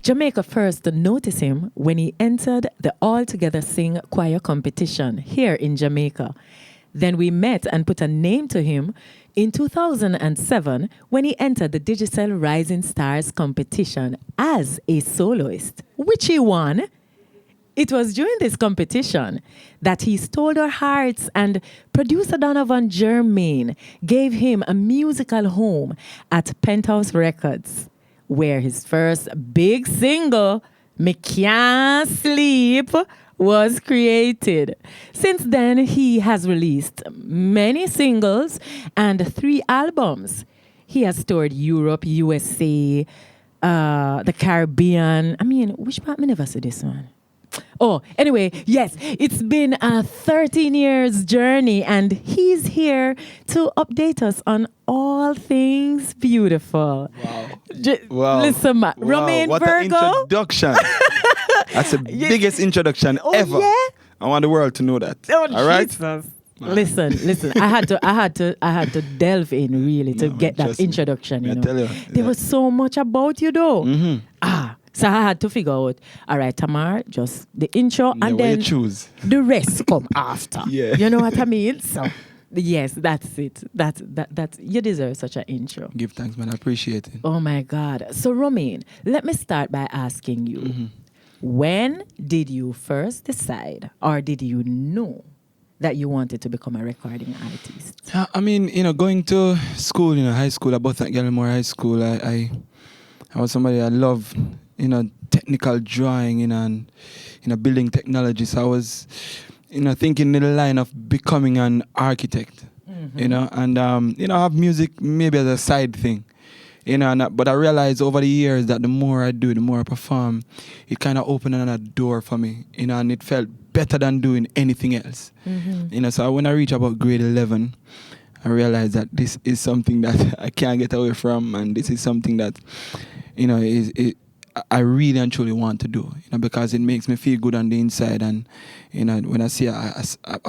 Jamaica first noticed him when he entered the All Together Sing choir competition here in Jamaica. Then we met and put a name to him in 2007 when he entered the Digital Rising Stars competition as a soloist, which he won. It was during this competition that he stole our hearts, and producer Donovan Germain gave him a musical home at Penthouse Records, where his first big single, Me Can't Sleep, was created. Since then, he has released many singles and 3 albums. He has toured Europe, USA, the Caribbean. I mean, which part? I never see this one. Oh, anyway, yes, it's been a 13 years journey, and he's here to update us on all things beautiful. Wow. Wow. Listen, wow. Romain What Virgo. an introduction. That's the biggest introduction ever. Yeah? I want the world to know that. Oh, all right? Jesus. Listen. I had to delve in really to get that introduction. You know, tell you, there was so much about you, though. Mm-hmm. So I had to figure out. All right, Thamar, just the intro, and then you choose. the rest come after. Yeah. You know what I mean? So yes, that's it. That's you deserve such an intro. Give thanks, man. I appreciate it. Oh my God. So Romain, let me start by asking you. Mm-hmm. When did you first decide, or did you know that you wanted to become a recording artist? I mean, going to school, high school, I both at Gallimore High School, I was somebody I loved, technical drawing, and, building technology. So I was, thinking in the line of becoming an architect, and, I have music maybe as a side thing. But I realized over the years that the more I do, the more I perform, it kind of opened another door for me, and it felt better than doing anything else. So when I reached about grade 11, I realized that this is something that I can't get away from, and this is something that, I really and truly want to do, because it makes me feel good on the inside. And, when I see I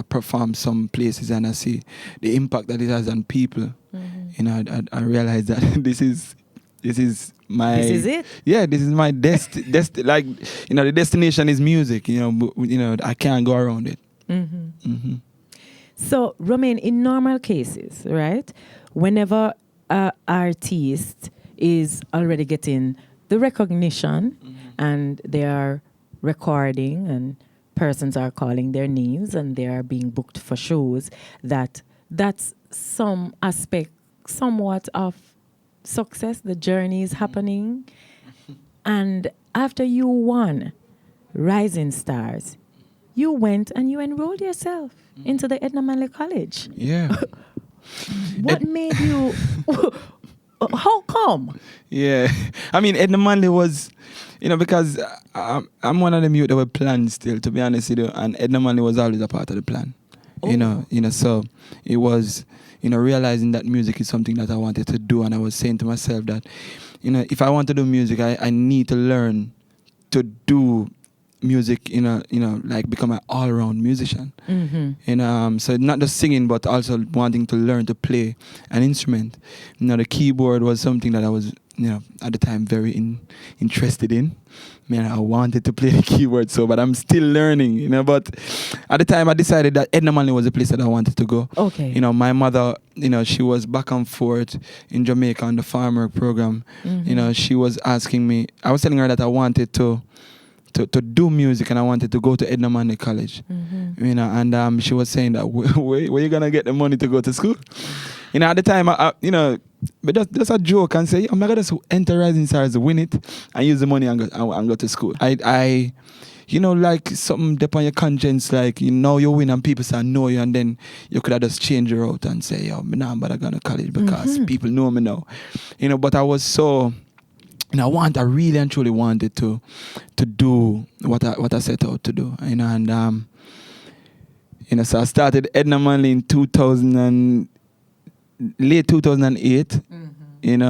perform some places and I see the impact that it has on people, I realize that this is my... This is it? Yeah, this is my like, the destination is music, I can't go around it. So, Romain, in normal cases, right, whenever an artist is already getting the recognition and they are recording and persons are calling their names and they are being booked for shows, that's some aspect, somewhat of success. The journey is happening. And after you won Rising Stars, you went and you enrolled yourself into the Edna Manley College. Yeah. What made you... How come? Yeah. I mean, Edna Manley was, because I'm one of them youth that were planned still, to be honest with you, and Edna Manley was always a part of the plan. Oh. So it was, realizing that music is something that I wanted to do, and I was saying to myself that, if I want to do music, I need to learn to do music, like become an all-around musician. So not just singing, but also wanting to learn to play an instrument. The keyboard was something that I was, at the time very interested in. I wanted to play the keyboard, but I'm still learning, But at the time, I decided that Edna Manley was the place that I wanted to go. Okay. My mother, she was back and forth in Jamaica on the farmer program. She was asking me, I was telling her that I wanted to do music, and I wanted to go to Edna Manley College, and she was saying that where you gonna get the money to go to school? At the time, but that's a joke, and say I'm gonna just enter Rising Stars, win it, and use the money and go to school. I like something up on your conscience, like you win and people start know you, and then you could have just change your route and say, yo, I'm going to college because people know me now, But I was so. I really and truly wanted to do what I set out to do, and so I started Edna Manley in late 2008, and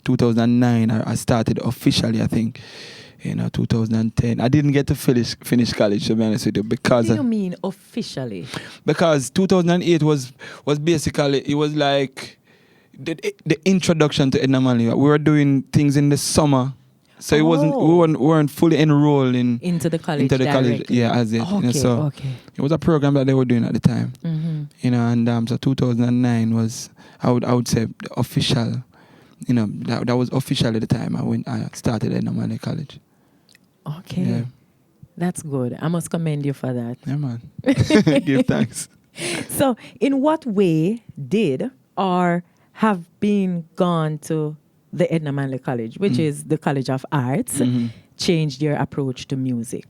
2009 I started officially, I think. 2010. I didn't get to finish college, to be honest with you, because. What do you mean officially? Because 2008 was basically, it was like. the introduction to Edna Manley. We were doing things in the summer. So we weren't fully enrolled into the college. Yeah, as it. Okay, so it was a program that they were doing at the time. And so 2009 was I would say the official. That was official at the time. I started at Edna Manley College. Okay, yeah. That's good. I must commend you for that. Yeah, man. Give thanks. So, in what way did or have been gone to the Edna Manley College, which is the College of Arts, changed your approach to music?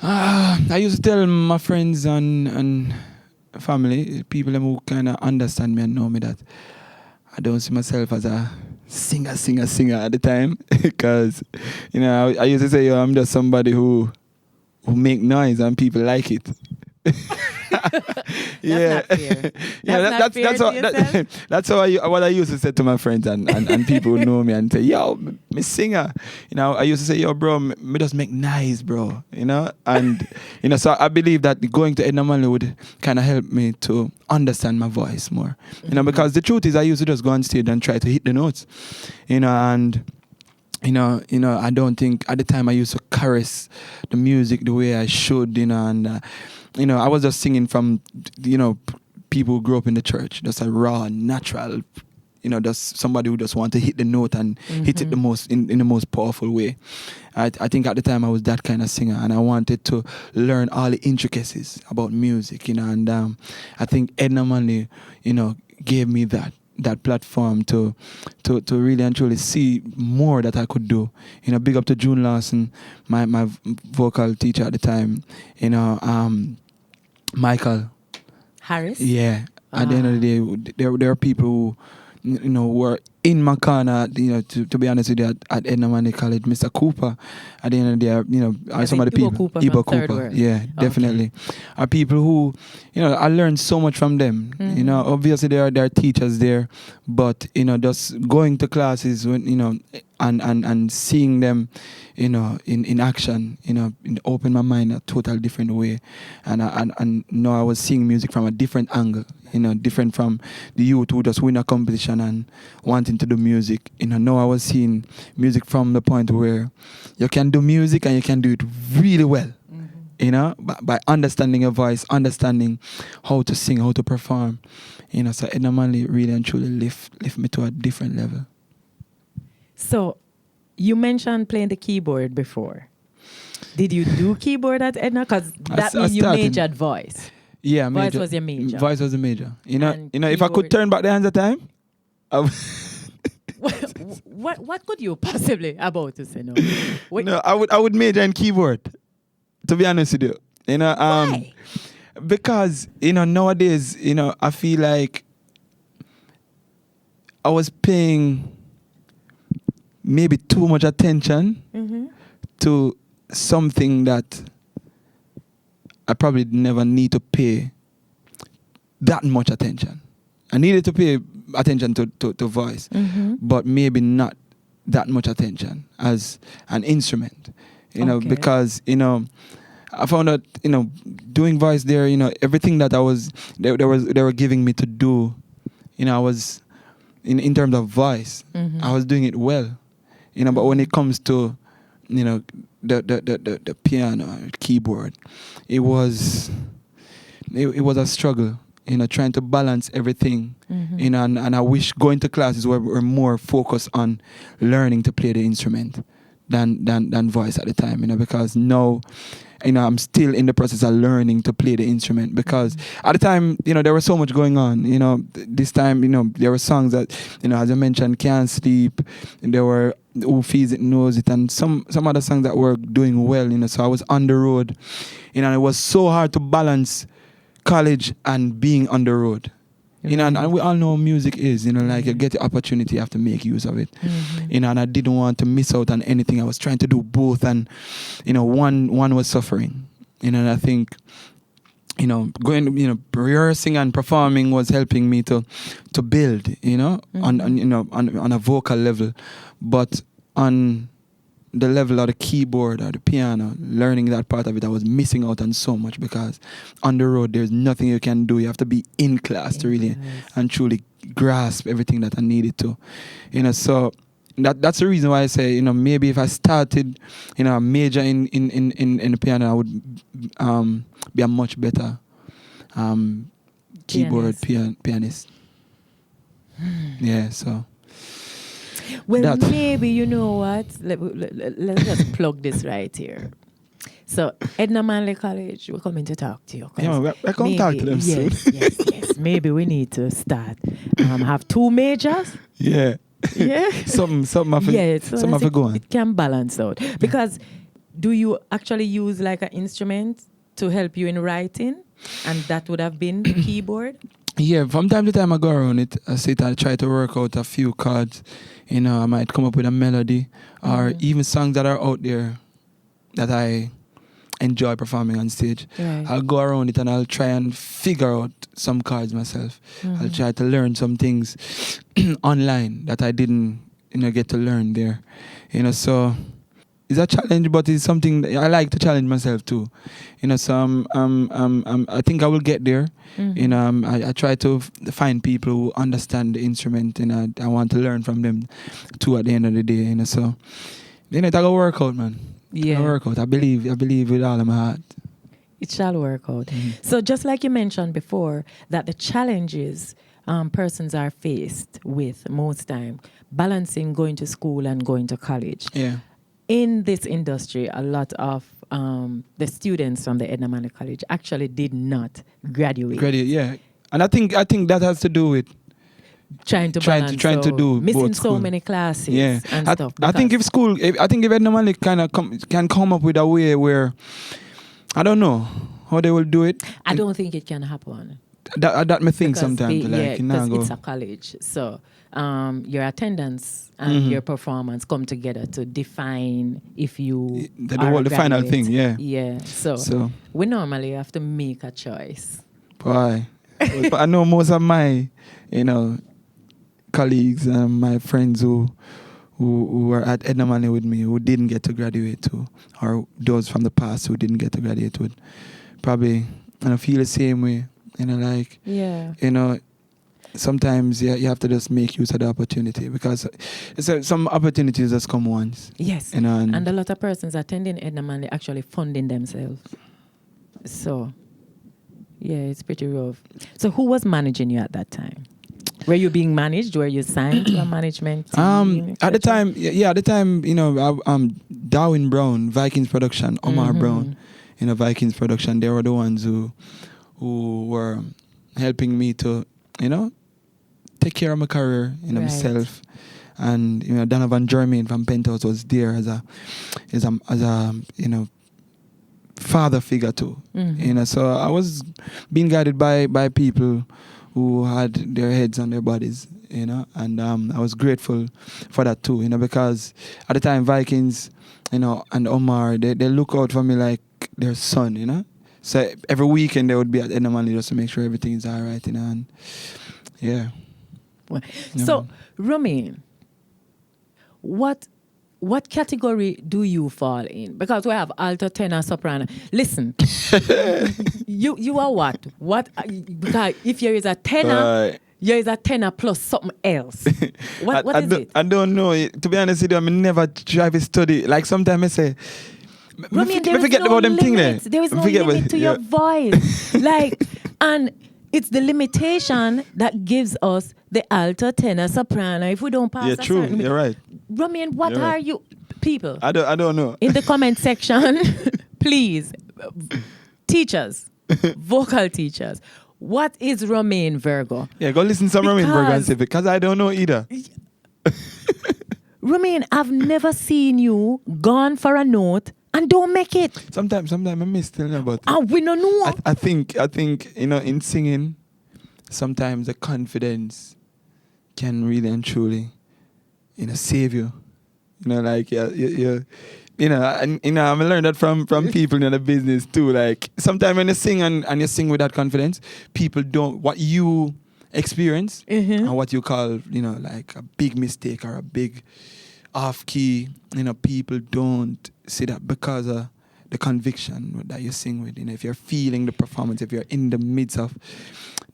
I used to tell my friends and family, people who kind of understand me and know me, that I don't see myself as a singer at the time. Because, I used to say, I'm just somebody who make noise and people like it. That's not fair. That's what I used to say to my friends and people who know me and say, yo, me singer. I used to say, yo, bro, me just make nice, bro. And so I believe that going to Edna Manley would kind of help me to understand my voice more. Because the truth is I used to just go on stage and try to hit the notes. And I don't think at the time I used to caress the music the way I should, I was just singing from, people who grew up in the church, just a raw, natural, just somebody who just want to hit the note and hit it the most in the most powerful way. I think at the time I was that kind of singer, and I wanted to learn all the intricacies about music, and I think Edna Manley, gave me that platform to really and truly see more that I could do. Big up to June Lawson, my vocal teacher at the time. Michael Harris. Yeah. At the end of the day, there are people who were in my corner. To be honest with you, at Edna Manley College, Mr. Cooper. At the end of the day, some of the people, Ibo Cooper. Yeah, definitely. Are people who, I learned so much from them. Obviously there are teachers there, but just going to classes when and seeing them, in action, it opened my mind a total different way, and I was seeing music from a different angle, different from the youth who just win a competition and wanting to do music. Now I was seeing music from the point where you can do music and you can do it really well. By understanding your voice, understanding how to sing, how to perform. So Edna Manley really and truly lift me to a different level. So, you mentioned playing the keyboard before. Did you do keyboard at Edna? Because that means you majored voice. Yeah, voice was your major. Voice was the major. If I could turn back the hands of time, what could you possibly about to say no? No, I would major in keyboard. To be honest with you, Why? Because nowadays, I feel like I was paying maybe too much attention to something that I probably never need to pay that much attention. I needed to pay attention to voice, but maybe not that much attention as an instrument. Because I found out doing voice there, everything that they were giving me to do, I was in terms of voice, I was doing it well. But when it comes to, the piano, keyboard, it was a struggle, trying to balance everything, and I wish going to classes were more focused on learning to play the instrument than voice at the time, because now, I'm still in the process of learning to play the instrument, because at the time, there was so much going on. This time, there were songs that, as I mentioned, Can't Sleep, and there were Who Feels It Knows It, and some other songs that were doing well, so I was on the road, and it was so hard to balance college and being on the road. And we all know how music is, like you get the opportunity, you have to make use of it. And I didn't want to miss out on anything. I was trying to do both, and one was suffering. And I think going rehearsing and performing was helping me to build, on a vocal level, but on the level of the keyboard or the piano, learning that part of it, I was missing out on so much, because on the road there's nothing you can do. You have to be in class to really and truly, grasp everything that I needed to, so that's the reason why I say, maybe if I started, a major in the piano, I would be a much better keyboard pianist. Yeah, so. Well, maybe, you know what? Let's just plug this right here. So, Edna Manley College, we're coming to talk to you. Yeah, we're going to talk to them soon. Yes. Maybe we need to start. Have 2 majors. Yeah. Yeah. something have to go on. It can balance out. Because do you actually use like an instrument to help you in writing? And that would have been the keyboard? Yeah, from time to time I go around it. I try to work out a few chords. I might come up with a melody or even songs that are out there that I enjoy performing on stage. Right. I'll go around it and I'll try and figure out some chords myself. I'll try to learn some things online that I didn't, get to learn there. So it's a challenge, but it's something that I like to challenge myself too. So I think I will get there. I try to find people who understand the instrument, and I want to learn from them too at the end of the day. So it will work out, man. Yeah. It'll work out. I believe with all of my heart. It shall work out. So just like you mentioned before, that the challenges persons are faced with most time, balancing going to school and going to college. Yeah. In this industry, a lot of the students from the Edna Manley College actually did not graduate. Yeah. And I think that has to do with trying to do missing both so many classes and stuff. I think if Edna Manley can come up with a way where, I don't know how they will do it. I don't think it can happen. That may think sometimes. Because it's a college. So your attendance and your performance come together to define if you the final thing, yeah. Yeah. So we normally have to make a choice. Boy. But I know most of my, colleagues and my friends who were at Edna Manley with me who didn't get to graduate too, or those from the past who didn't get to graduate would probably feel the same way. Sometimes you have to just make use of the opportunity, because some opportunities just come once. Yes. And a lot of persons attending Edna Manley actually funding themselves. So, yeah, it's pretty rough. So who was managing you at that time? Were you being managed? Were you signed to a management team? At the time, Darwin Brown, Vikings Production, Omar Brown, Vikings Production, they were the ones who were helping me to, take care of my career, myself. And, Donovan Jermaine from Penthouse was there as a father figure too. So I was being guided by people who had their heads on their bodies, and I was grateful for that too, because at the time Vikings, and Omar, they look out for me like their son, So every weekend they would be at Edna Manley just to make sure everything is all right, and yeah. So, Romain, what category do you fall in? Because we have alto, tenor, soprano. Listen, you are what? Because if there is a tenor, there is a tenor plus something else. What is it? I don't know. To be honest with you, I never try to study. Like sometimes I say, Romain, there is no limit. There is no limit to your voice. And it's the limitation that gives us the alto, tenor, soprano. If we don't pass a true. You're right. Romain, what are you? People. I don't know. In the comment section, please, teachers, vocal teachers, what is Romain Virgo? Yeah, go listen to some Romain Virgo and see, because I don't know either. Romain, I've never seen you gone for a note and don't make it. Sometimes I miss telling about it. And we don't know. I think in singing, sometimes the confidence can really and truly, save you. And I learned that from people in the business too. Like sometimes when you sing and you sing with that confidence, people don't what you experience and what you call like a big mistake or a big off key. People don't see that because of the conviction that you sing with. If you're feeling the performance, if you're in the midst of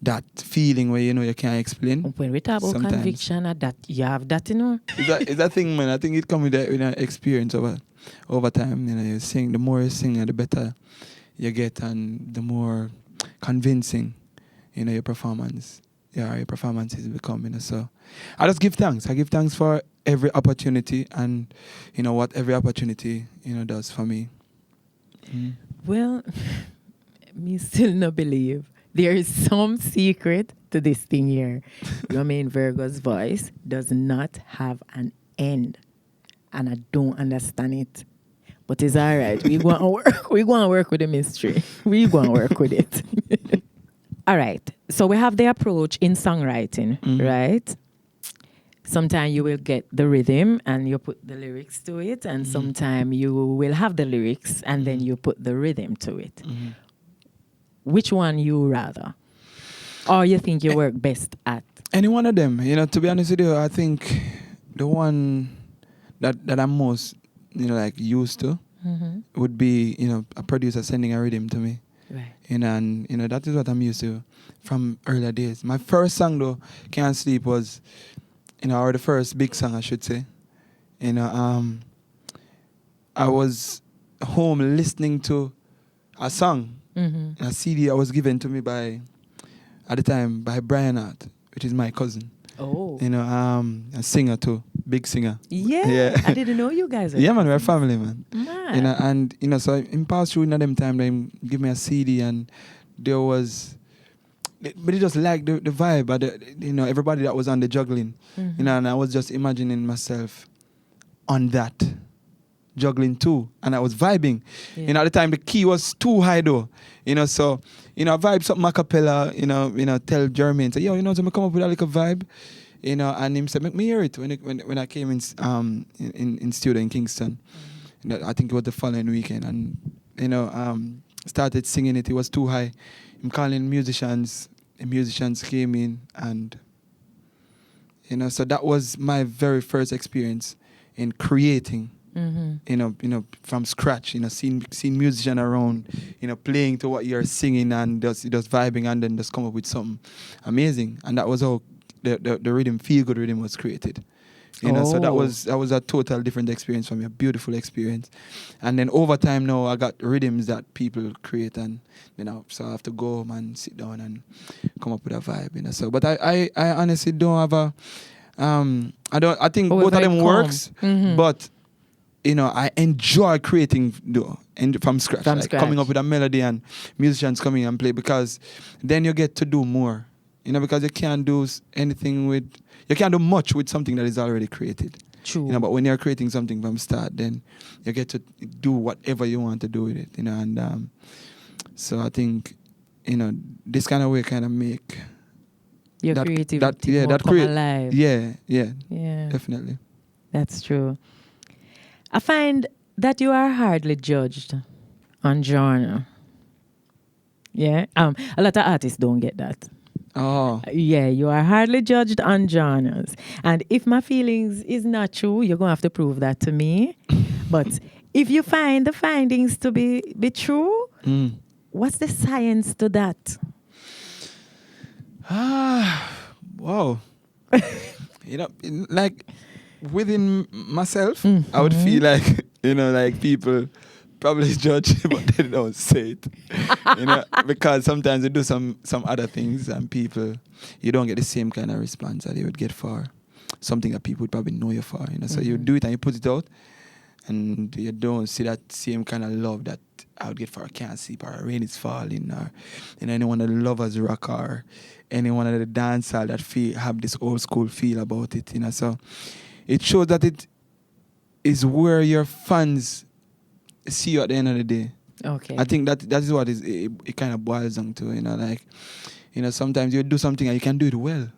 that feeling where you can't explain. When we talk about sometimes. conviction, that you have that, It's that thing, man. I think it comes with an experience over time. You sing. The more you sing, the better you get, and the more convincing, your performance. Yeah, your performance is becoming. So, I just give thanks. I give thanks for every opportunity, and what every opportunity does for me. Mm. Well, me still not believe there is some secret to this thing here. Romain Virgo's voice does not have an end, and I don't understand it. But it's all right. We go and work. We go and work with the mystery. We go and work with it. All right. So we have the approach in songwriting, right? Sometimes you will get the rhythm and you put the lyrics to it, and sometimes you will have the lyrics and then you put the rhythm to it. Which one you rather? Or you think you work best at? Any one of them. To be honest with you, I think the one that I'm most, used to would be, a producer sending a rhythm to me. Right. And that is what I'm used to from earlier days. My first song though, Can't Sleep, was, or the first big song I should say. I was home listening to a song, a CD I was given to me at the time by Brian Hart, which is my cousin. Oh. A singer too, big singer. Yeah. I didn't know you guys. Yeah, man, we're family, man. Man. So in past through them time, they give me a CD, and there was, but it just like the vibe, but everybody that was on the juggling, and I was just imagining myself on that juggling too, and I was vibing. Yeah. At the time the key was too high though, so I vibe something a cappella, tell Jermaine, say, yo, so me come up with a little vibe, and him said, make me hear it when I came in studio in Kingston. I think it was the following weekend, and started singing it. It was too high. I'm calling musicians. The musicians came in, and so that was my very first experience in creating. From scratch. Seeing musicians around, playing to what you're singing and just vibing, and then just come up with something amazing. And that was how the rhythm, feel good rhythm, was created. So that was a total different experience for me, a beautiful experience. And then over time now, I got rhythms that people create, and so I have to go home and sit down and come up with a vibe. So, but I honestly don't have a I think both of them works, but I enjoy creating from scratch, coming up with a melody and musicians coming and play, because then you get to do more. Because you can't do much with something that is already created. True. But when you're creating something from start, then you get to do whatever you want to do with it. And so I think this kind of way kind of make your creativity come alive. Yeah, definitely. That's true. I find that you are hardly judged on genre. Yeah. A lot of artists don't get that. Oh. Yeah, you are hardly judged on genres. And if my feelings is not true, you're going to have to prove that to me. But if you find the findings to be true, what's the science to that? Wow. Like within myself, I would feel like, like people probably judge, but they don't say it. Because sometimes they do some other things, and people, you don't get the same kind of response that you would get for something that people would probably know you for. So you do it and you put it out, and you don't see that same kind of love that I would get for Can't Sleep or Rain Is Falling, or anyone of the lovers rock, or anyone of the dancehall that have this old school feel about it. So it shows that it is where your fans see you at the end of the day. Okay. I think that is what it kind of boils down to. Sometimes you do something and you can do it well.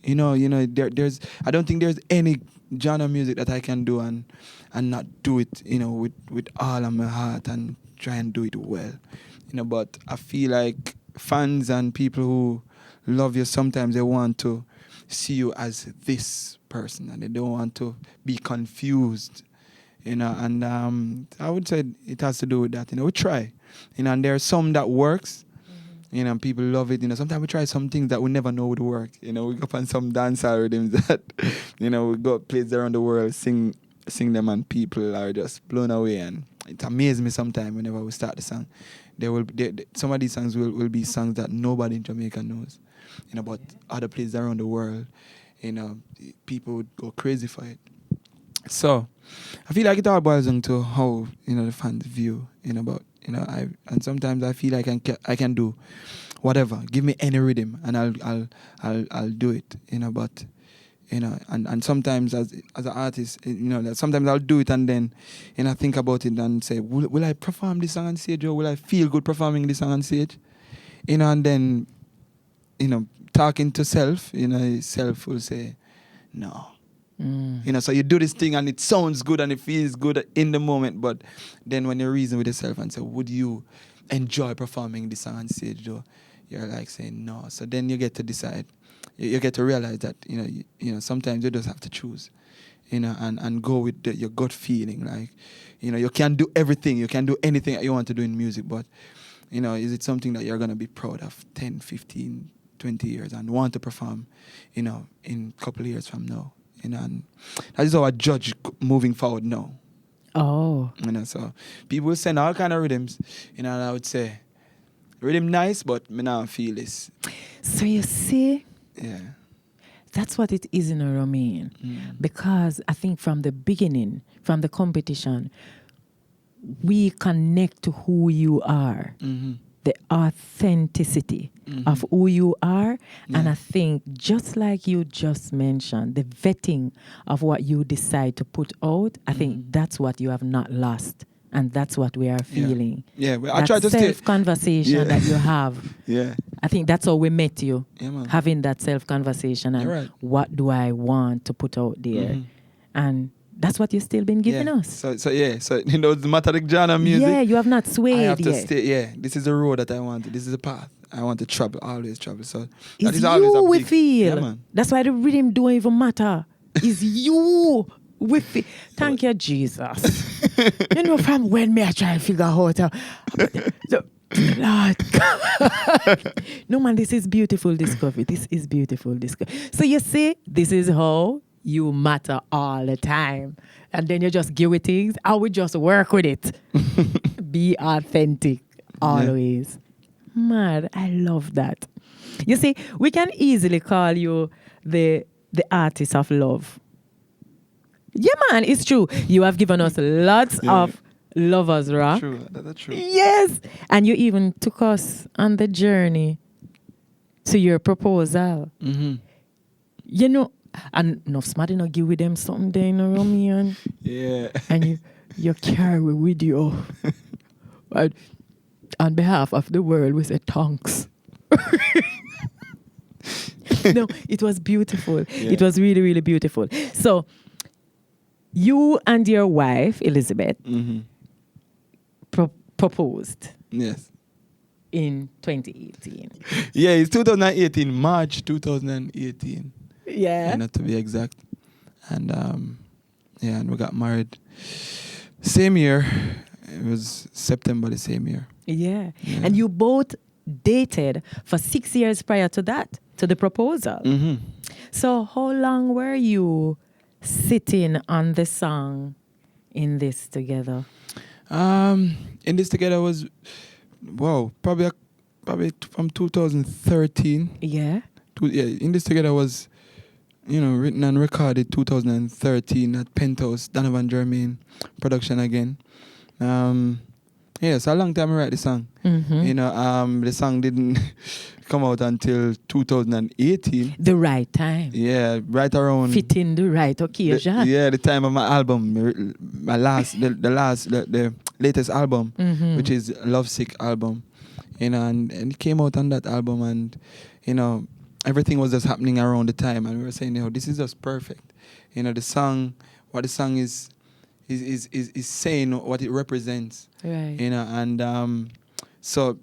There's I don't think there's any genre of music that I can do and not do it, with all of my heart and try and do it well. But I feel like fans and people who love you, sometimes they want to see you as this person, and they don't want to be confused. And I would say it has to do with that. We try, and there are some that works, You know, people love it. You know, sometimes we try some things that we never know would work. You know, we go on some dancehall rhythms that, you know, we go places around the world, sing them, and people are just blown away. And it amazes me sometimes whenever we start the song. Some of these songs will be songs that nobody in Jamaica knows. You know, but other places around the world, you know, people would go crazy for it. So I feel like it all boils down to how, you know, the fans view, you know, about, you know, and sometimes I feel like I can do whatever. Give me any rhythm and I'll do it, you know, but, you know, and sometimes as an artist, you know, sometimes I'll do it and then, you know, think about it and say, will I perform this song on stage, or will I feel good performing this song on stage? You know, and then, you know, talking to self, you know, self will say, no. You know, so you do this thing and it sounds good and it feels good in the moment, but then when you reason with yourself and say, would you enjoy performing this song on stage, though? You're like saying no. So then you get to decide. You get to realize that, you know, sometimes you just have to choose, you know, and go with your gut feeling. Like, you know, you can't do everything. You can't do anything that you want to do in music, but, you know, is it something that you're going to be proud of 10, 15, 20 years and want to perform, you know, in a couple of years from now? You know, and that is how I judge moving forward now. Oh. You know, so people will send all kind of rhythms, you know, and I would say, rhythm nice, but me not feel this. So you see, yeah, that's what it is in a Romain. Because I think from the beginning, from the competition, we connect to who you are. The authenticity of who you are. Yeah. And I think just like you just mentioned, the vetting of what you decide to put out, I think that's what you have not lost. And that's what we are feeling. Yeah, well, I try to self-conversation that you have. Yeah. I think that's how we met you. Yeah, man. Having that self-conversation and right. What do I want to put out there? And that's what you've still been giving us. So you know, the mathematic genre music. Yeah, you have not swayed I have to yet. stay. Yeah, this is the road that I want. This is the path I want to travel. Always travel. So it's that is always you a we big, feel. Yeah, man. That's why the rhythm don't even matter. It's you we feel. Thank you, Jesus. You know, from when me I try and figure out. Lord. No man, this is beautiful discovery. This is beautiful discovery. So you see, this is how you matter all the time. And then you just give it things. I would just work with it. Be authentic always. Yeah. Mad. I love that. You see, we can easily call you the artist of love. Yeah, man, it's true. You have given us lots of lovers, right? True, that's true. Yes. And you even took us on the journey to your proposal. You know, and enough smart enough give with them something there in a Romain. Yeah. And you carry with you. Right? On behalf of the world, we say thanks. No, it was beautiful. Yeah. It was really, really beautiful. So, you and your wife, Elizabeth, proposed. Yes. In 2018. Yeah, it's 2018, March 2018. Yeah. Not to be exact. And and we got married same year. It was September the same year. Yeah. And you both dated for 6 years prior to that, to the proposal. So how long were you sitting on the song in this together? In this together was, probably from 2013. Yeah. In this together was, written and recorded 2013 at Penthouse, Donovan Jermaine production again. So a long time I write the song. The song didn't come out until 2018. The right time. Yeah, right around. Fitting the right occasion. The time of my album, the latest album, which is Lovesick album. And it came out on that album, and everything was just happening around the time, and we were saying, this is just perfect. The song, what the song is saying, what it represents. Right. So,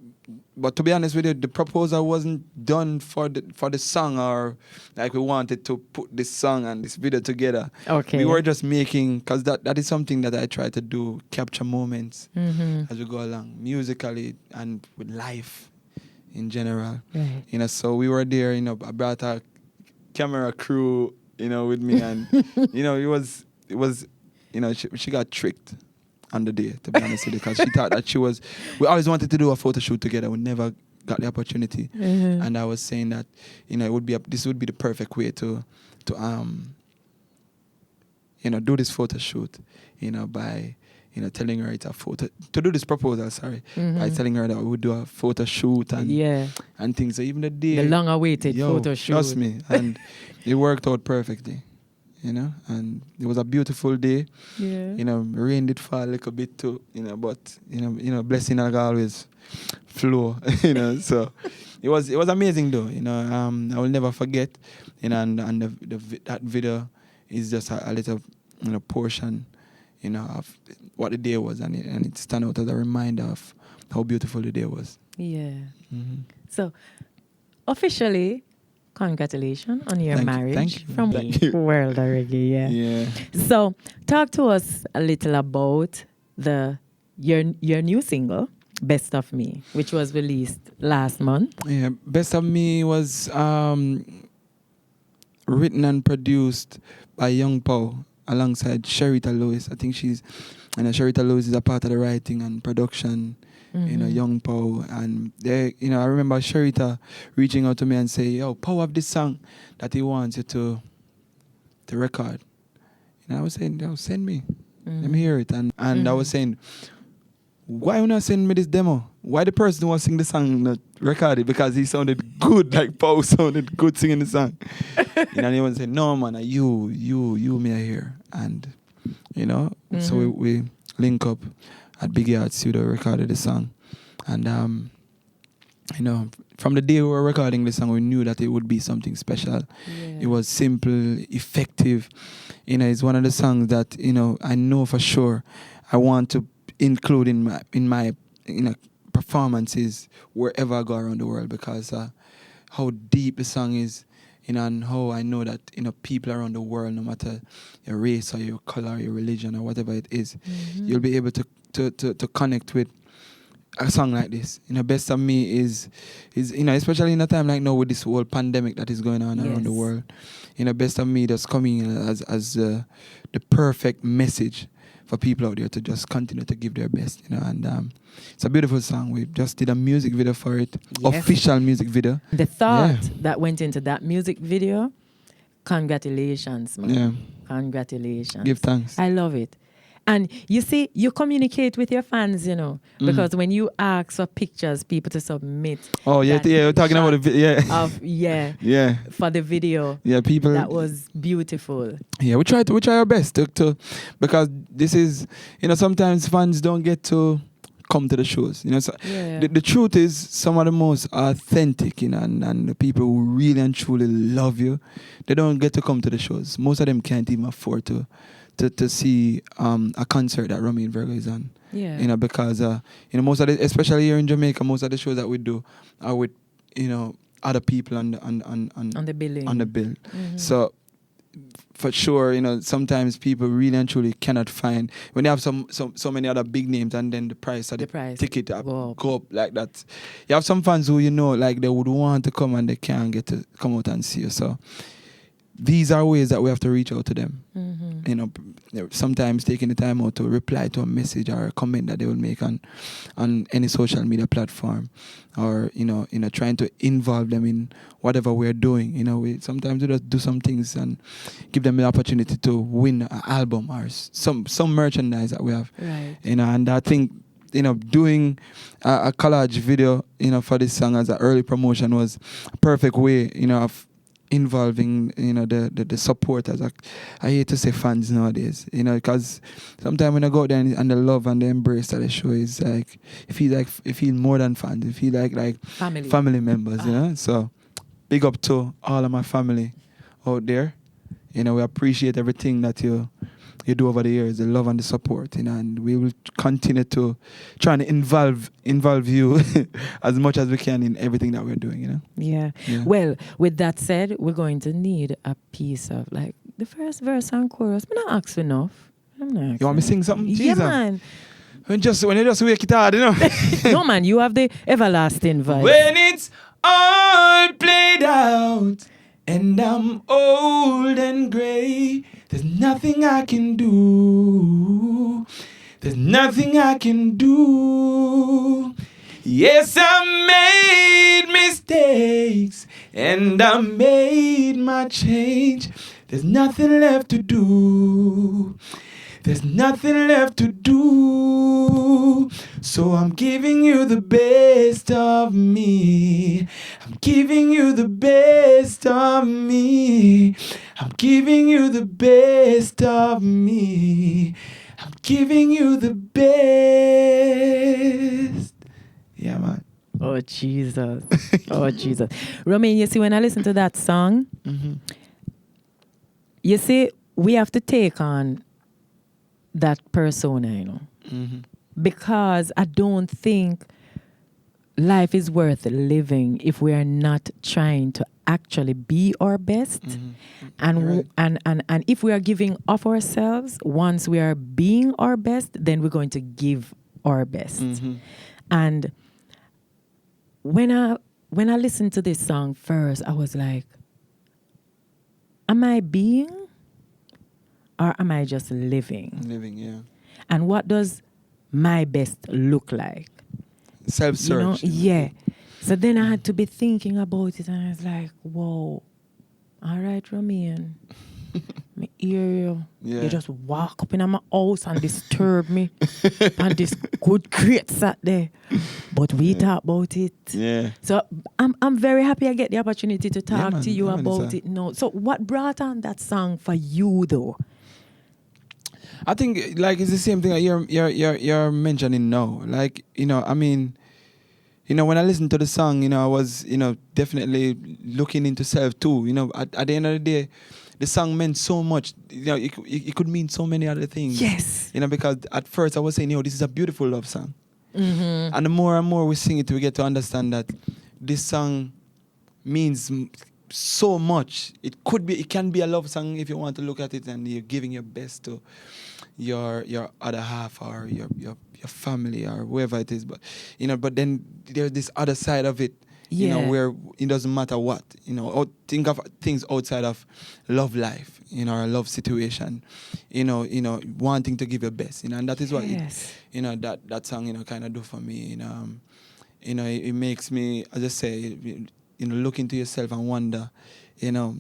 but to be honest with you, the proposal wasn't done for the song, or like we wanted to put this song and this video together. Okay. We were just making, because that is something that I try to do, capture moments as we go along, musically and with life. in general. Right. You know, so we were there. You know, I brought a camera crew, you know, with me, and you know, it was, you know, she got tricked on the day, to be honest with you, because she thought that she was. We always wanted to do a photo shoot together. We never got the opportunity, and I was saying that, you know, this would be the perfect way to you know, do this photo shoot, you know, by, you know, telling her it's a photo, to do this proposal, by telling her that we would do a photo shoot and things. So even the day, the long-awaited photo shoot. Trust me, and it worked out perfectly, you know, and it was a beautiful day. Yeah. You know, rain did fall a little bit too, you know, but you know, blessing like always flow, you know. So it was amazing though, you know. I will never forget, you know, and that video is just a little, you know, portion, you know, of what the day was, and it stand out as a reminder of how beautiful the day was. Yeah. So, officially, congratulations on your marriage. Thank you. From World of Reggae. Yeah. So, talk to us a little about your new single, Best of Me, which was released last month. Yeah, Best of Me was written and produced by Young Pow alongside Sherita Lewis. I think Sherita Lewis is a part of the writing and production, you know, Young Pow. And they, you know, I remember Sherita reaching out to me and say, yo, Pow have this song that he wants you to record. And I was saying, yo, send me. Let me hear it. And I was saying, why you not send me this demo? Why the person who was sing the song not record it? Because he sounded good, like Paul sounded good singing the song. You know, and he was saying, no man, you me are here. And, you know, so we link up at Big Yard Studio, recorded the song. And, you know, from the day we were recording the song, we knew that it would be something special. Yeah. It was simple, effective. You know, it's one of the songs that, you know, I know for sure I want to include in my you know, performances wherever I go around the world, because how deep the song is, you know, and how I know that, you know, people around the world, no matter your race or your color, your religion or whatever it is, you'll be able to connect with a song like this. You know, Best of Me is you know, especially in a time like now with this whole pandemic that is going on around the world. You know, Best of Me just coming as the perfect message for people out there to just continue to give their best, you know. And it's a beautiful song. We just did a music video for it, official music video. The thought that went into that music video, congratulations, man. Yeah. Congratulations. Give thanks. I love it. And you see, you communicate with your fans, you know, because when you ask for pictures, people to submit. Oh, yeah, we're talking about the video. For the video. Yeah, people. That was beautiful. Yeah, we try our best to because this is, you know, sometimes fans don't get to come to the shows. You know, so the truth is, some of the most authentic, you know, and the people who really and truly love you, they don't get to come to the shows. Most of them can't even afford to see a concert that Romain Virgo is on. Yeah. You know, because you know, most of the, especially here in Jamaica, most of the shows that we do are with, you know, other people on the bill. So for sure, you know, sometimes people really and truly cannot find, when they have so many other big names and then the price of the ticket go up like that. You have some fans who, you know, like they would want to come and they can't get to come out and see you. So these are ways that we have to reach out to them. You know, sometimes taking the time out to reply to a message or a comment that they will make on any social media platform, or you know, trying to involve them in whatever we're doing. You know, we sometimes just do some things and give them the opportunity to win an album or some merchandise that we have. Right. You know, and I think, you know, doing a collage video, you know, for this song as an early promotion was a perfect way, you know, of involving, you know, the supporters. I hate to say fans nowadays, you know, because sometimes when I go there and the love and the embrace that they show is like, it feels more than fans. It feels like family members, you know. So big up to all of my family out there. You know, we appreciate everything that you do over the years, the love and the support, you know, and we will continue to try and involve you as much as we can in everything that we're doing, you know. Yeah. Well, with that said, we're going to need a piece of like the first verse and chorus. I'm not asking enough. You want me to sing something? Yeah, man. when you just wake it hard, you know. No, man, you have the everlasting vibe. When it's all played out and I'm old and gray, there's nothing I can do. There's nothing I can do. Yes, I made mistakes and I made my change. There's nothing left to do. There's nothing left to do. So I'm giving you the best of me. I'm giving you the best of me. I'm giving you the best of me. I'm giving you the best. Yeah, man. Oh, Jesus. Oh, Jesus. Romain, you see, when I listen to that song, you see, we have to take on that persona, you know. Because I don't think life is worth living if we are not trying to actually be our best. And if we are giving of ourselves, once we are being our best, then we're going to give our best. And when I listened to this song first, I was like, am I being or am I just living? Living, yeah. And what does my best look like? Self-search. Yeah. So then I had to be thinking about it, and I was like, whoa, all right, Romain. Me hear you. Yeah. You just walk up in my house and disturb me. And this good great sat there. But we talk about it. Yeah. So I'm very happy I get the opportunity to talk to you man, about it now. So what brought on that song for you though? I think like it's the same thing that you're mentioning now. Like, you know, I mean, you know, when I listened to the song, you know, I was, you know, definitely looking into self too. You know, at the end of the day, the song meant so much. You know, it could mean so many other things. Yes. You know, because at first I was saying, this is a beautiful love song. And the more and more we sing it, we get to understand that this song means so much. It can be a love song if you want to look at it and you're giving your best to your other half or your family or whoever it is. But you know, but then there's this other side of it, you know, where it doesn't matter what, you know, or think of things outside of love life, you know, or love situation, you know, wanting to give your best, you know, and that is what that song, you know, kind of do for me, you know, it makes me, as I say, you know, look into yourself and wonder, you know,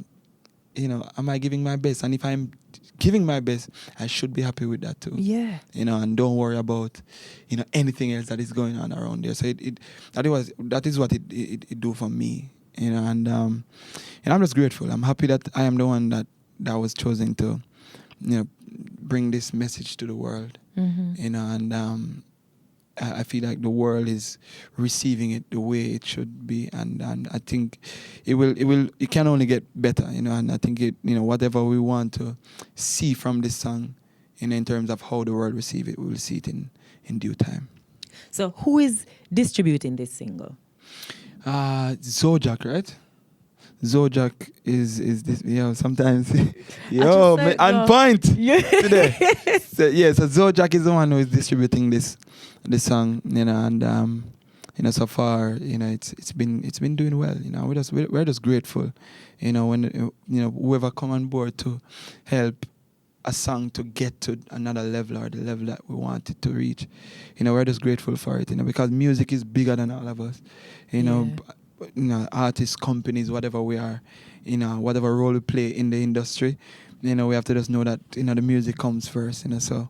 am I giving my best? And if I'm giving my best, I should be happy with that too. Yeah. You know, and don't worry about, you know, anything else that is going on around there. So that is what it do for me. You know, and I'm just grateful. I'm happy that I am the one that was chosen to, you know, bring this message to the world. You know, and I feel like the world is receiving it the way it should be, and I think it can only get better, you know, and I think whatever we want to see from this song, you know, in terms of how the world receive it, we will see it in due time. So who is distributing this single? Zojak, right? Zojak is this, you know, sometimes on point today. So Zojak is the one who is distributing this song, you know, and you know, so far, you know, it's been doing well, you know. We're just grateful, you know, when you know, whoever come on board to help a song to get to another level or the level that we want it to reach, you know, we're just grateful for it, you know, because music is bigger than all of us, you know. You know, artists, companies, whatever we are, you know, whatever role we play in the industry, you know, we have to just know that, you know, the music comes first, you know. So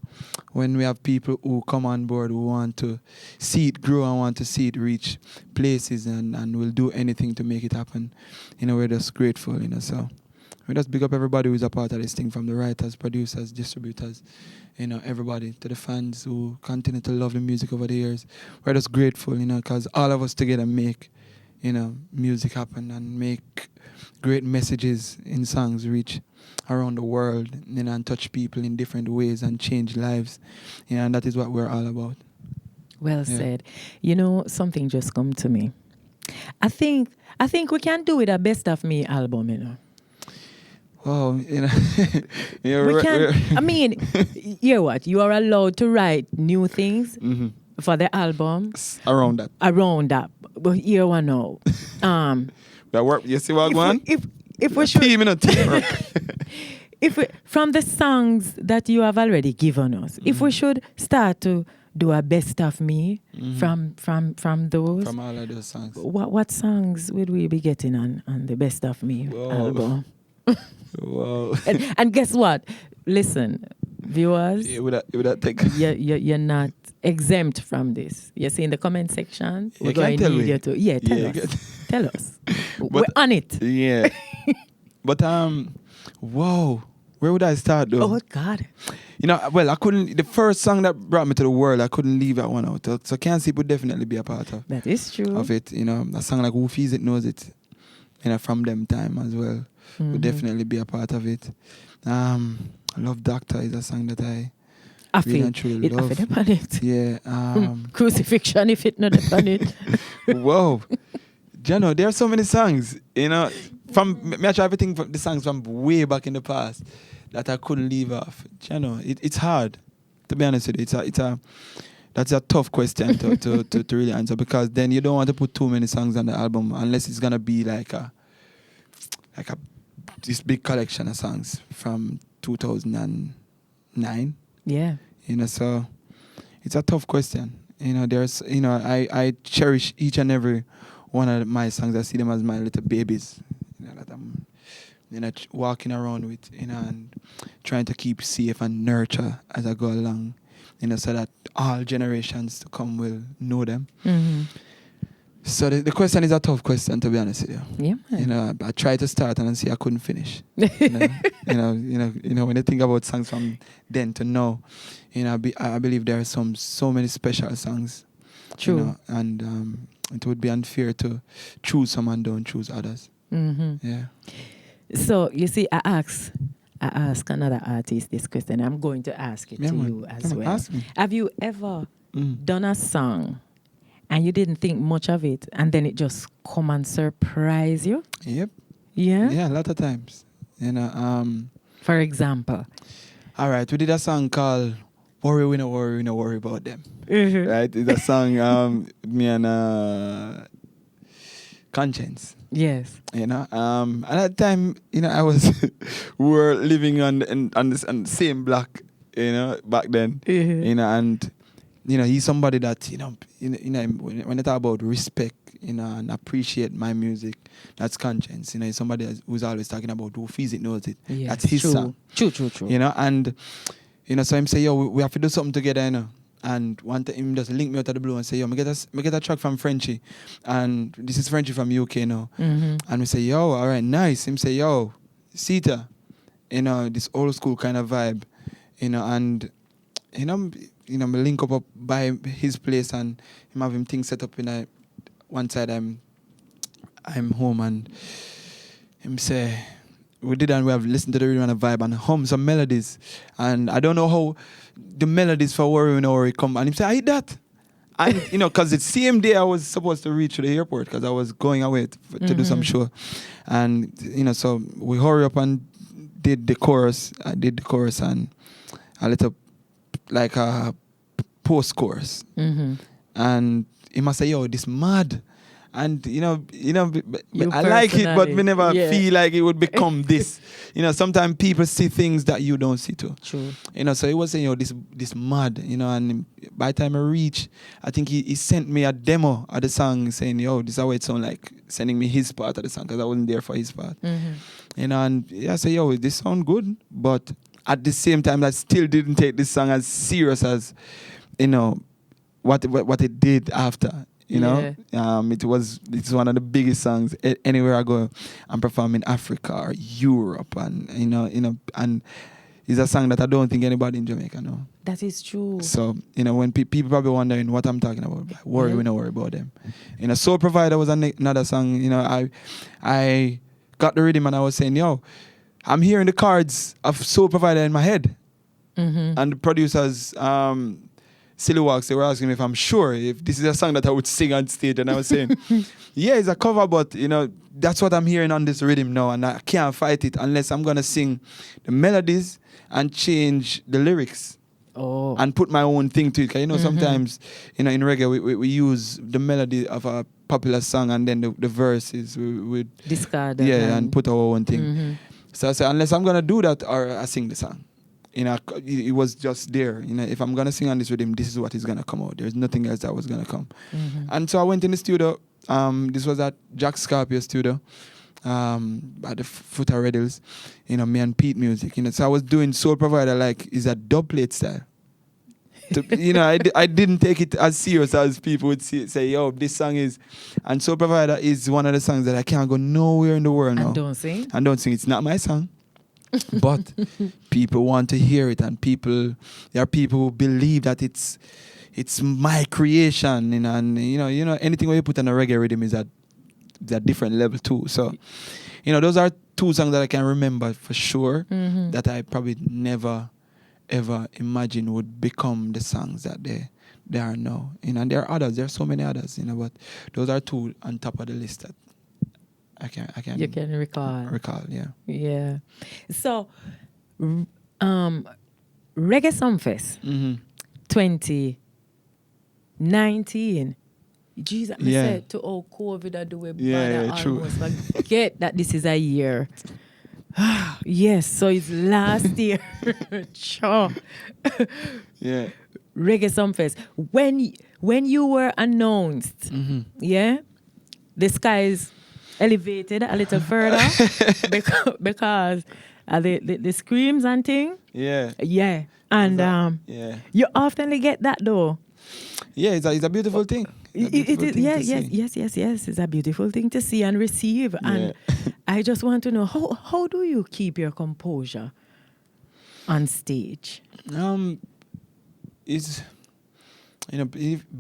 when we have people who come on board who want to see it grow and want to see it reach places and will do anything to make it happen, you know, we're just grateful, you know. So we just big up everybody who's a part of this thing, from the writers, producers, distributors, you know, everybody, to the fans who continue to love the music over the years. We're just grateful, you know, because all of us together make, you know, music happen and make great messages in songs reach around the world, you know, and touch people in different ways and change lives, you know, and that is what we're all about. Well said. You know, something just come to me. I think we can do it a Best of Me album, you know. Oh, We can. I mean, you know what? You are allowed to write new things for the album around that. Around that, but here one now. That work. You see what going? If we should, teamwork. if we, from the songs that you have already given us, if we should start to do a best of me from those. From all of those songs. What songs would we be getting on the best of me album? Whoa. And guess what? Listen, viewers, Would that take? you're not exempt from this. You see in the comment section, we're going to need you to tell us. We're on it. Yeah. But whoa, where would I start though? Oh God. Well, I couldn't. The first song that brought me to the world, I couldn't leave that one out. So Can't Sleep would definitely be a part of. That is true. Of it, a song like Who Feels It Knows It, from them time as well, would definitely be a part of it. I Love Doctor is a song that I really and truly love. Upon it. Yeah. Crucifixion if it not upon it. Whoa. Jano, there are so many songs, from me I try everything from the songs from way back in the past that I couldn't leave off. Jano, it's hard, to be honest with you. That's a tough question to really answer, because then you don't want to put too many songs on the album unless it's gonna be like this big collection of songs from 2009. Yeah. So it's a tough question. There's I cherish each and every one of my songs. I see them as my little babies, that I'm walking around with, and trying to keep safe and nurture as I go along, so that all generations to come will know them. Mm-hmm. So the question is a tough question, to be honest with you. Yeah. I tried to start and see I couldn't finish. When you think about songs from then to now, I believe there are so many special songs. True. And it would be unfair to choose some and don't choose others. Mm-hmm. Yeah. So you see, I ask another artist this question. I'm going to ask it to you as well. Ask me. Have you ever done a song and you didn't think much of it, and then it just come and surprise you? Yep. Yeah? Yeah, a lot of times. For example? All right, we did a song called Worry, We No Worry About Them. Mm-hmm. Right? It's a song me and Conscience. Yes. At that time, I was we were living on the same block, back then. Mm-hmm. And he's somebody that, when I talk about respect, and appreciate my music, that's Conscience. He's somebody who's always talking about Who Feels It Knows It. Yes, that's his song. True. And, so him say, yo, we have to do something together, And one time him just link me out of the blue and say, yo, me get a track from Frenchie. And this is Frenchie from UK now. Mm-hmm. And we say, yo, all right, nice. Him say, yo, Sita, this old school kind of vibe, and, me link up by his place and him have him things set up in one side I'm home, and him say, we did, and we have listened to the rhythm and the vibe and hum some melodies. And I don't know how the melodies for Worry No Worry come. And him say, I hit that. And, because the same day I was supposed to reach to the airport because I was going away to do some show. And, so we hurry up and did the chorus. I did the chorus and a little, like a post-chorus. Mm-hmm. And he must say, yo, this mad. And, I like it, but we never feel like it would become this. Sometimes people see things that you don't see too. True. So he was saying, this mad, and by the time I reached, I think he sent me a demo of the song saying, yo, this is how it sound like, sending me his part of the song because I wasn't there for his part. Mm-hmm. And I said, yo, this sound good, but at the same time, I still didn't take this song as serious as, what it did after. It's one of the biggest songs anywhere I go and perform in Africa or Europe, and and it's a song that I don't think anybody in Jamaica know. That is true. So when people probably wondering what I'm talking about, Worry, We No Worry About Them. Soul Provider was another song. I got the rhythm and I was saying, yo, I'm hearing the chords of Soul Provider in my head, mm-hmm. and the producers Silly Walks, they were asking me if I'm sure if this is a song that I would sing on stage, and I was saying, yeah, it's a cover, but that's what I'm hearing on this rhythm now, and I can't fight it unless I'm gonna sing the melodies and change the lyrics. Oh. And put my own thing to it. 'Cause sometimes, in reggae, we use the melody of a popular song, and then the verses we discard. and put our own thing. So I said, unless I'm gonna do that, or I sing the song. It was just there. If I'm gonna sing on this rhythm, this is what is gonna come out. There's nothing else that was gonna come. And so I went in the studio. This was at Jack Scarpio's studio. At the foot of Red Hills, me and Pete Music, so I was doing Soul Provider like is a dubplate style. I didn't take it as serious as people would say, yo, this song is, and Soul Provider is one of the songs that I can't go nowhere in the world now. And don't sing. It's not my song, but people want to hear it, and there are people who believe that it's my creation, and anything where you put on a reggae rhythm is a different level too. So, those are two songs that I can remember for sure that I probably never ever imagined would become the songs that they are now. And there are others. There are so many others. But those are two on top of the list that I can. You can recall. Yeah. Yeah. So, Reggae Sumfest 2019. Jesus, I said to all COVID, I do it bad. I almost forget that this is a year. Yes, so it's last year. Sure. Yeah. Reggae Sumfest. When you were announced, the skies elevated a little further because the screams and thing. Yeah. Yeah. And you often get that though. Yeah, it's a beautiful thing. It is, yes. It's a beautiful thing to see and receive. And I just want to know, how do you keep your composure on stage? It's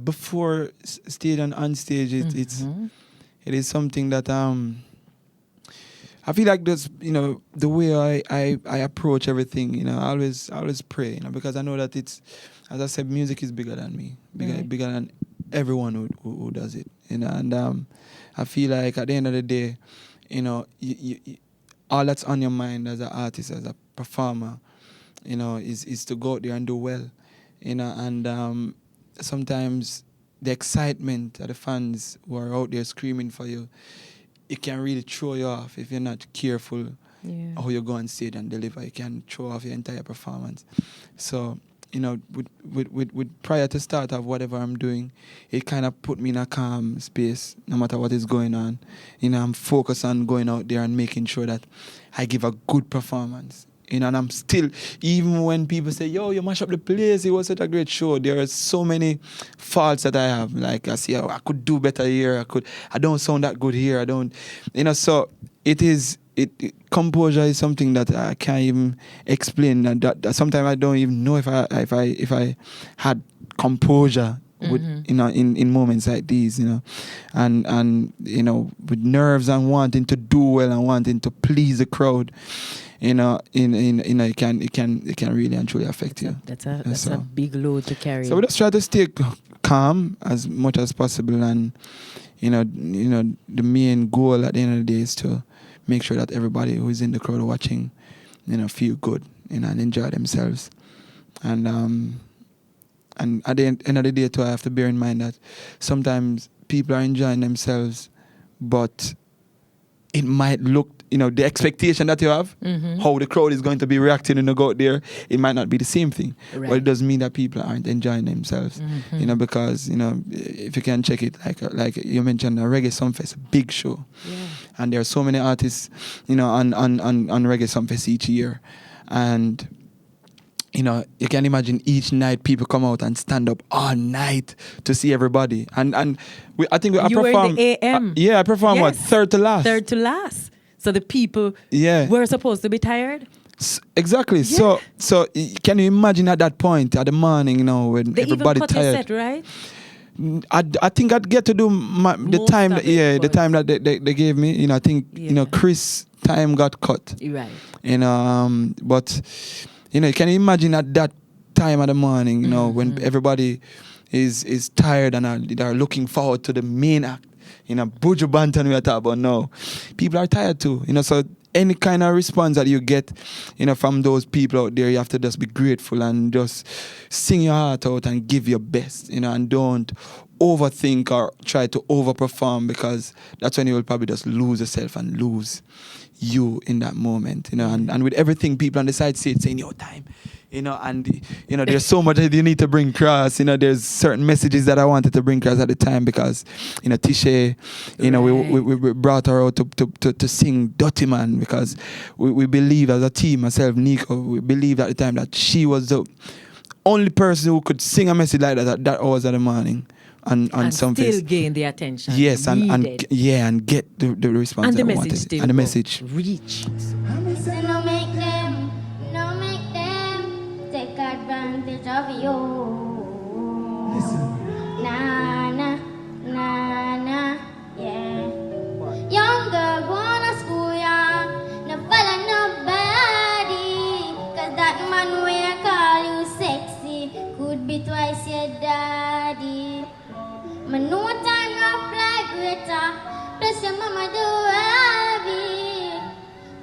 before stage and on stage, it is something that I feel like that's the way I approach everything. I always pray, because I know that it's, as I said, music is bigger than me, bigger than everyone who does it, and I feel like at the end of the day, you all that's on your mind as an artist, as a performer, is to go out there and do well, and sometimes the excitement of the fans who are out there screaming for you, it can really throw you off if you're not careful how you go on stage and deliver. It can throw off your entire performance. So, with prior to start of whatever I'm doing, it kind of put me in a calm space no matter what is going on. I'm focused on going out there and making sure that I give a good performance. And I'm still, even when people say, yo, you mash up the place, it was such a great show, there are so many faults that I have. Like I say, I could do better here, I don't sound that good here, so composure is something that I can't even explain. That sometimes I don't even know if I had composure with in moments like these, and with nerves and wanting to do well and wanting to please the crowd, it can really and truly affect you. That's a big load to carry. So we just try to stay calm as much as possible, and the main goal at the end of the day is to make sure that everybody who is in the crowd watching, feel good, and enjoy themselves. And at the end of the day too, I have to bear in mind that sometimes people are enjoying themselves, but it might look, the expectation that you have, how the crowd is going to be reacting when you go out there, it might not be the same thing. Right. But it doesn't mean that people aren't enjoying themselves, because, if you can check it, like you mentioned, a Reggae Sumfest, a big show. Yeah. And there are so many artists, on Reggae Sumfest each year. And, you can imagine each night people come out and stand up all night to see everybody. And I think I perform. Were in the AM. I perform third to last. Third to last. So the people were supposed to be tired. Exactly. Yeah. So can you imagine at that point, at the morning, when everybody even cut tired? A set, right? I think I'd get to do the time that they gave me. I think Chris time got cut. Right. But you can you imagine at that time of the morning, you know, when everybody is tired and are looking forward to the main act. You know, Buju Banton we are talking about now. People are tired too, you know, so any kind of response that you get, you know, from those people out there, you have to just be grateful and just sing your heart out and give your best, you know, and don't overthink or try to overperform, because that's when you will probably just lose yourself and lose you in that moment, you know, and with everything people on the side say, it's in your time, you know, and, you know, there's so much that you need to bring across, you know, there's certain messages that I wanted to bring across at the time because, you know, Teshae, you know, we brought her out to sing Dutty Man because we believe as a team, myself, Nico, we believed at the time that she was the only person who could sing a message like that at that hours of the morning. And some still gain the attention. Yes, and get the response and the that message wanted. And the message reach. No make them take advantage of you. Nah, yeah. Young girl going to school, yeah. No follow nobody. Cause that man will call you sexy could be twice your daddy. My no time rough like Greta. Plus your mama do heavy.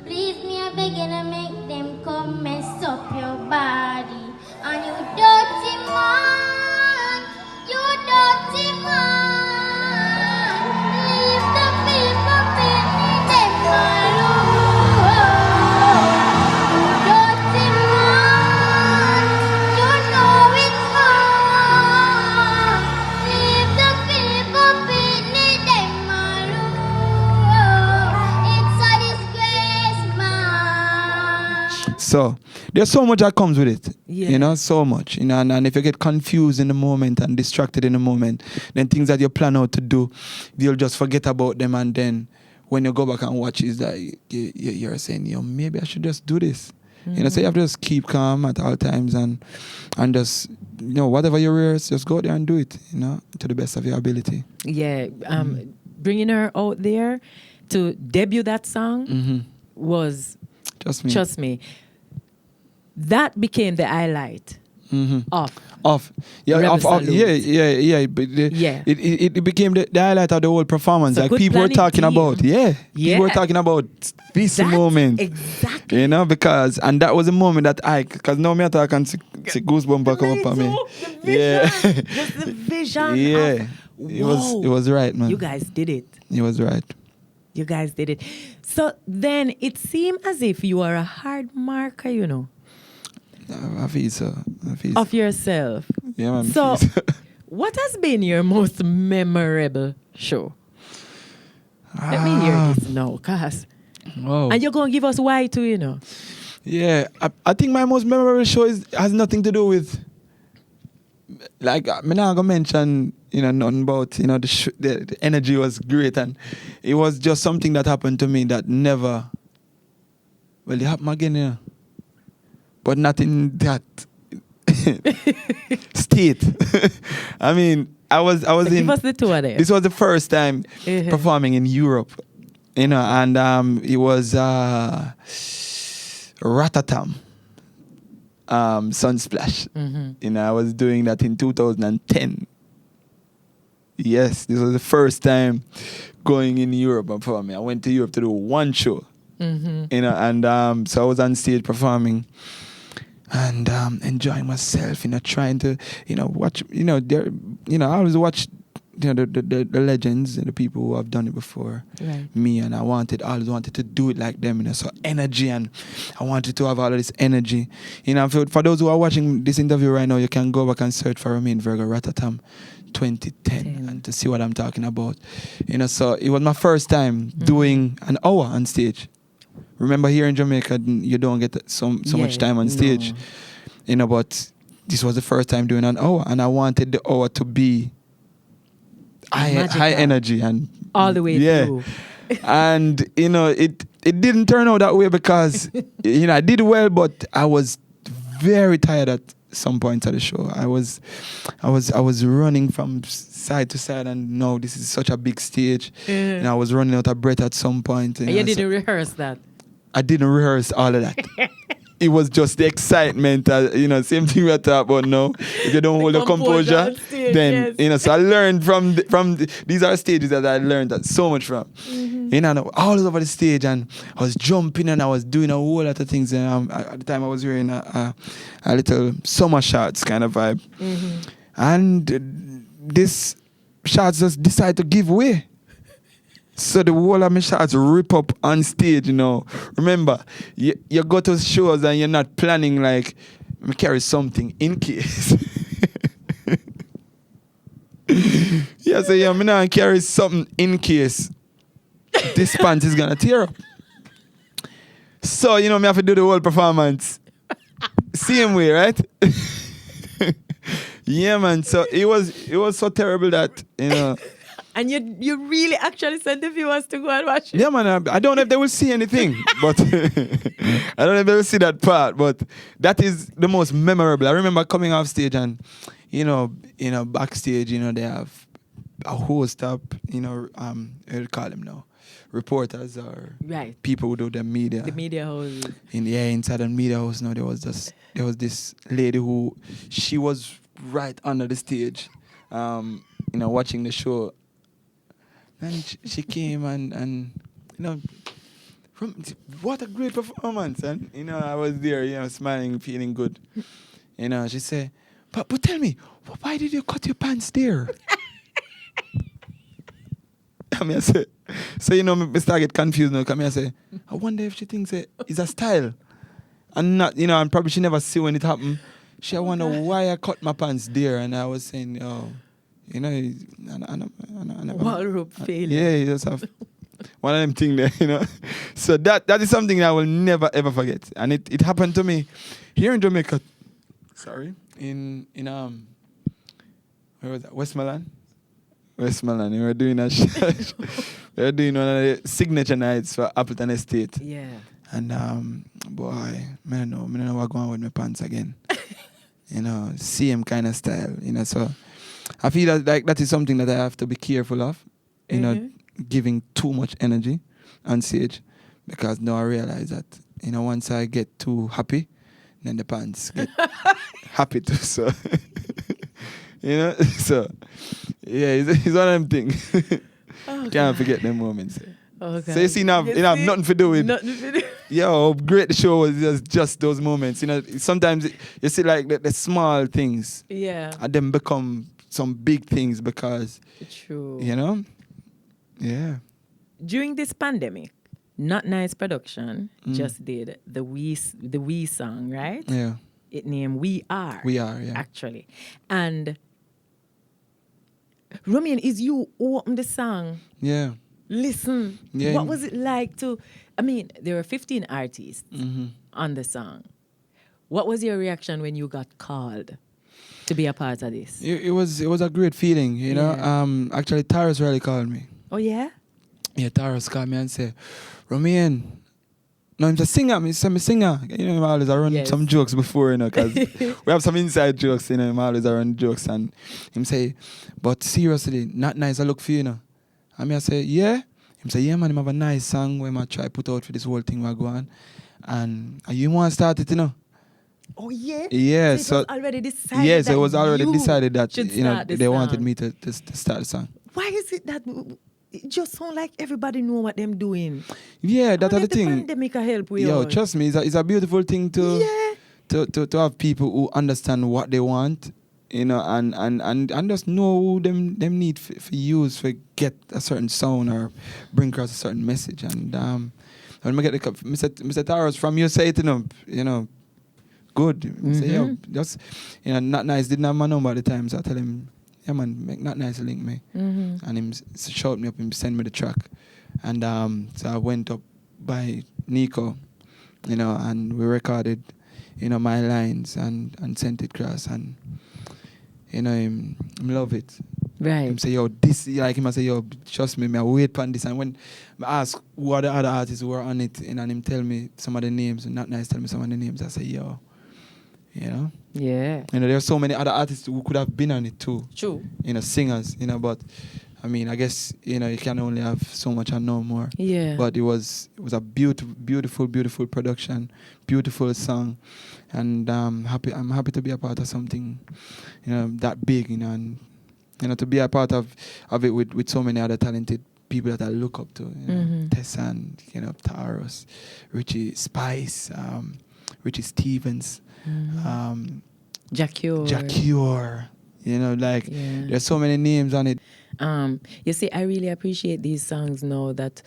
Please me I beg you to make them come mess up your body. And you dirty man, leave the people pity them alone. Dirty man, you know it's wrong. Leave the people pity them alone. It's a disgrace, man. So there's so much that comes with it, Yeah. you know, so much, you know, and if you get confused in the moment and distracted in the moment, then things that you plan out to do, you'll just forget about them, and then when you go back and watch, it's like you're saying, you know, maybe I should just do this, you know, so you have to just keep calm at all times and just, you know, whatever you rehearse, just go there and do it, you know, to the best of your ability. Yeah, bringing her out there to debut that song was, trust me, that became the highlight of Rebel Salute. But it became the highlight of the whole performance. So like good people were planning talking team. about, people were talking about this That- moment, exactly. you know, and that was a moment that because now me I can see goosebumps come up on me. Just the vision. Yeah, Of, it was right, man. You guys did it. It was right. You guys did it. So then it seemed as if you are a hard marker, you know, I feel so. of yourself. Yeah, man. So what has been your most memorable show? Let me hear this now, cuz. Wow. And you're going to give us why too, you know. Yeah, I think my most memorable show has nothing to do with, like, I'm not gonna mention, you know, nothing about, you know, the energy was great, and it was just something that happened to me that never, well, it happened again, you know, but not in that state. I mean, I was So in. give us the tour there. This was the first time performing in Europe, you know, and it was Ratatam, Sunsplash. You know, I was doing that in 2010. Yes, this was the first time going in Europe and performing. I went to Europe to do one show, you know, and so I was on stage performing and enjoying myself, you know, trying to, you know, watch, you know, I always watch, you know, the legends and the people who have done it before me, and I always wanted to do it like them, you know, so energy, and I wanted to have all of this energy, you know. For those who are watching this interview right now, you can go back and search for Romain Virgo Ratatam 2010 and to see what I'm talking about, you know. So it was my first time doing an hour on stage. Remember, here in Jamaica, you don't get so much time on stage, you know, but this was the first time doing an hour, and I wanted the hour to be high energy and all the way through. And, you know, it didn't turn out that way because, you know, I did well, but I was very tired at some points of the show. I was running from side to side, and no, this is such a big stage. And I was running out of breath at some point. And you didn't rehearse that? I didn't rehearse all of that. it was just the excitement, same thing we are talking about now. If you don't hold the composure, on stage, then, yes. so I learned these are stages that I learned that so much from. All over the stage, and I was jumping and I was doing a whole lot of things. And at the time I was wearing a little summer shorts kind of vibe. And this shorts just decided to give way. So the whole of my shots rip up on stage, Remember, you go to shows and you're not planning like, me carry something in case. Yeah, so me not carry something in case this pants is gonna tear up. So, me have to do the whole performance. Same way, right? Yeah, man. So it was so terrible that, And you really actually sent the viewers to go and watch it? Yeah, man. I don't know if they will see anything, but I don't know if they will see that part. But that is the most memorable. I remember coming off stage and, backstage, they have a host up, what do you call them now? Reporters or people who do the media. The media house. Inside the media house now there was this lady who she was right under the stage, watching the show. And she came and what a great performance. And, I was there, smiling, feeling good. She said, but tell me, why did you cut your pants there? I say, so, I start get confused now. I say, I wonder if she thinks it's a style. And not, and probably she never see when it happened. She wonder why I cut my pants there. And I was saying, Wardrobe failure. Yeah, you just have one of them things there, So that is something that I will never ever forget. And it happened to me here in Jamaica. Sorry. In where was that? Westmoreland. We were doing we were doing one of the signature nights for Appleton Estate. Yeah. And boy, I don't know what's going on with my pants again. Same kind of style, so I feel that is something that I have to be careful of, giving too much energy on stage, because now I realize that, once I get too happy, then the pants get happy too, so, so, yeah, it's one of them things. Can't forget them moments. Okay. So you see now, nothing to do with. Nothing to do. How great the show was, just those moments. Sometimes you see like the small things. Yeah. And then become some big things because. True. Yeah. During this pandemic, Not Nice Production just did the We song, right? Yeah. It named We Are. We Are, yeah. Actually. And Romain, is you open the song? Yeah. Listen. Yeah. What was it like there were 15 artists on the song. What was your reaction when you got called to be a part of this? It was a great feeling, Yeah. Actually, Taras really called me. Oh, yeah? Yeah, Taras called me and said, Romain, no, I'm just singer. I'm a singer. I always run some jokes before, because we have some inside jokes, I'm always run jokes. And him say, but seriously, Not Nice I look for you, And I say, yeah. Him say, yeah, man, I have a nice song where I try put out for this whole thing we're going. And you want to start it, Oh, yeah? Yeah. So it was already decided. Yes, it was already decided that, they wanted me to start the song. Why is it that it just sound like everybody know what them doing? Yeah, that's the thing. The pandemic can help with Yo, all. trust me, it's a beautiful thing to have people who understand what they want, and just know who them need for use for get a certain sound or bring across a certain message. And when I get the Mr. Taros from you say it, good. Say, yo, just Not Nice didn't have my number at the time, so I tell him, yeah, man, make Not Nice link me. And him shout me up and send me the track. And so I went up by Nico, and we recorded, my lines and sent it across. And, him love it. Right. Him say, yo, this, like him I say, yo, trust me, I wait for this. And when I ask who are the other artists who were on it, and him tell me some of the names, and Not Nice tell me some of the names, I say, yo, Yeah. there are so many other artists who could have been on it too. True. Singers, but I mean, I guess, you know, you can only have so much and no more. Yeah. But it was a beautiful production, beautiful song, and I'm happy to be a part of something, you know, that big, you know, and you know, to be a part of it with so many other talented people that I look up to, you know, Teshae, you know, Taros, Richie Spice, Richie Stevens, Jacure, you know, like there's so many names on it. You see, I really appreciate these songs now that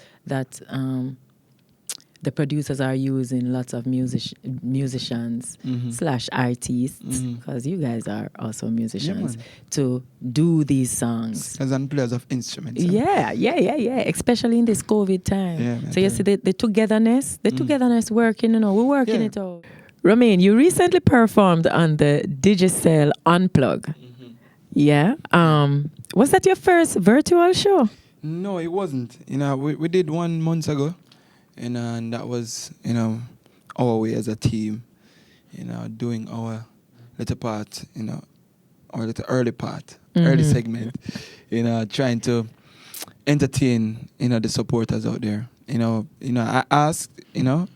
the producers are using lots of musicians / artists, because you guys are also musicians, to do these songs. As and players of instruments. Yeah. Especially in this COVID time. Yeah, so you see the togetherness, working, you know, we're working it out. Romain, you recently performed on the Digicel Unplug. Yeah. Was that your first virtual show? No, it wasn't. You know, we did 1 month ago. And that was, you know, our way as a team, you know, doing our little part, you know, our little early part, early segment, you know, trying to entertain, you know, the supporters out there. You know, I asked, you know,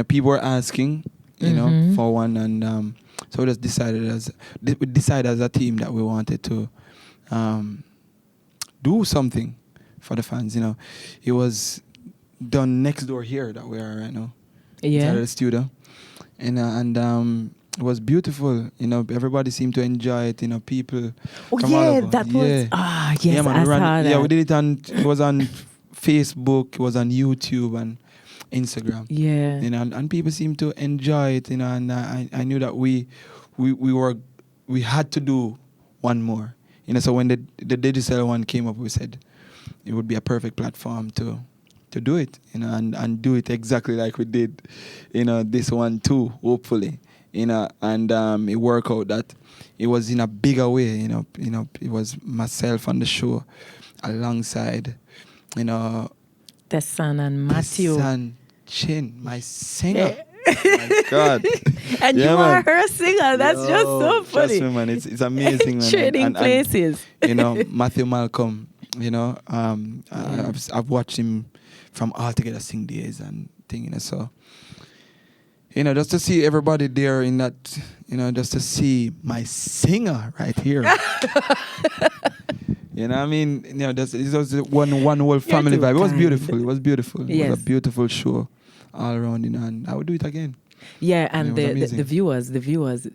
people were asking, you know, for one, and so we just decided as a team that we wanted to do something for the fans. You know, it was done next door here that we are right now. Inside the studio. And it was beautiful. You know, everybody seemed to enjoy it. You know, people from all over. That was yes, I saw that. Yeah, we did it it was on Facebook, it was on YouTube and Instagram. Yeah. You know, and people seemed to enjoy it, you know, and I knew that we had to do one more. You know, so when the digital one came up, we said it would be a perfect platform to do it, you know, and do it exactly like we did, you know, this one too, hopefully, you know, and it worked out that it was in a bigger way, you know, it was myself on the show alongside, you know, Teshae and Matthew. Teshae Chin, my singer. Oh my God. And you are her singer. That's just so funny. Trust me, man, it's amazing, man. Trading places. You know, Matthew Malcolm, you know, I've watched him from All Together Sing Days and thing, you know, so, you know, just to see everybody there in that, you know, just to see my singer right here. You know what I mean? You know, it was one whole family vibe. It was beautiful. It was beautiful. It was a beautiful show all around, you know, and I would do it again. Yeah, and the viewers,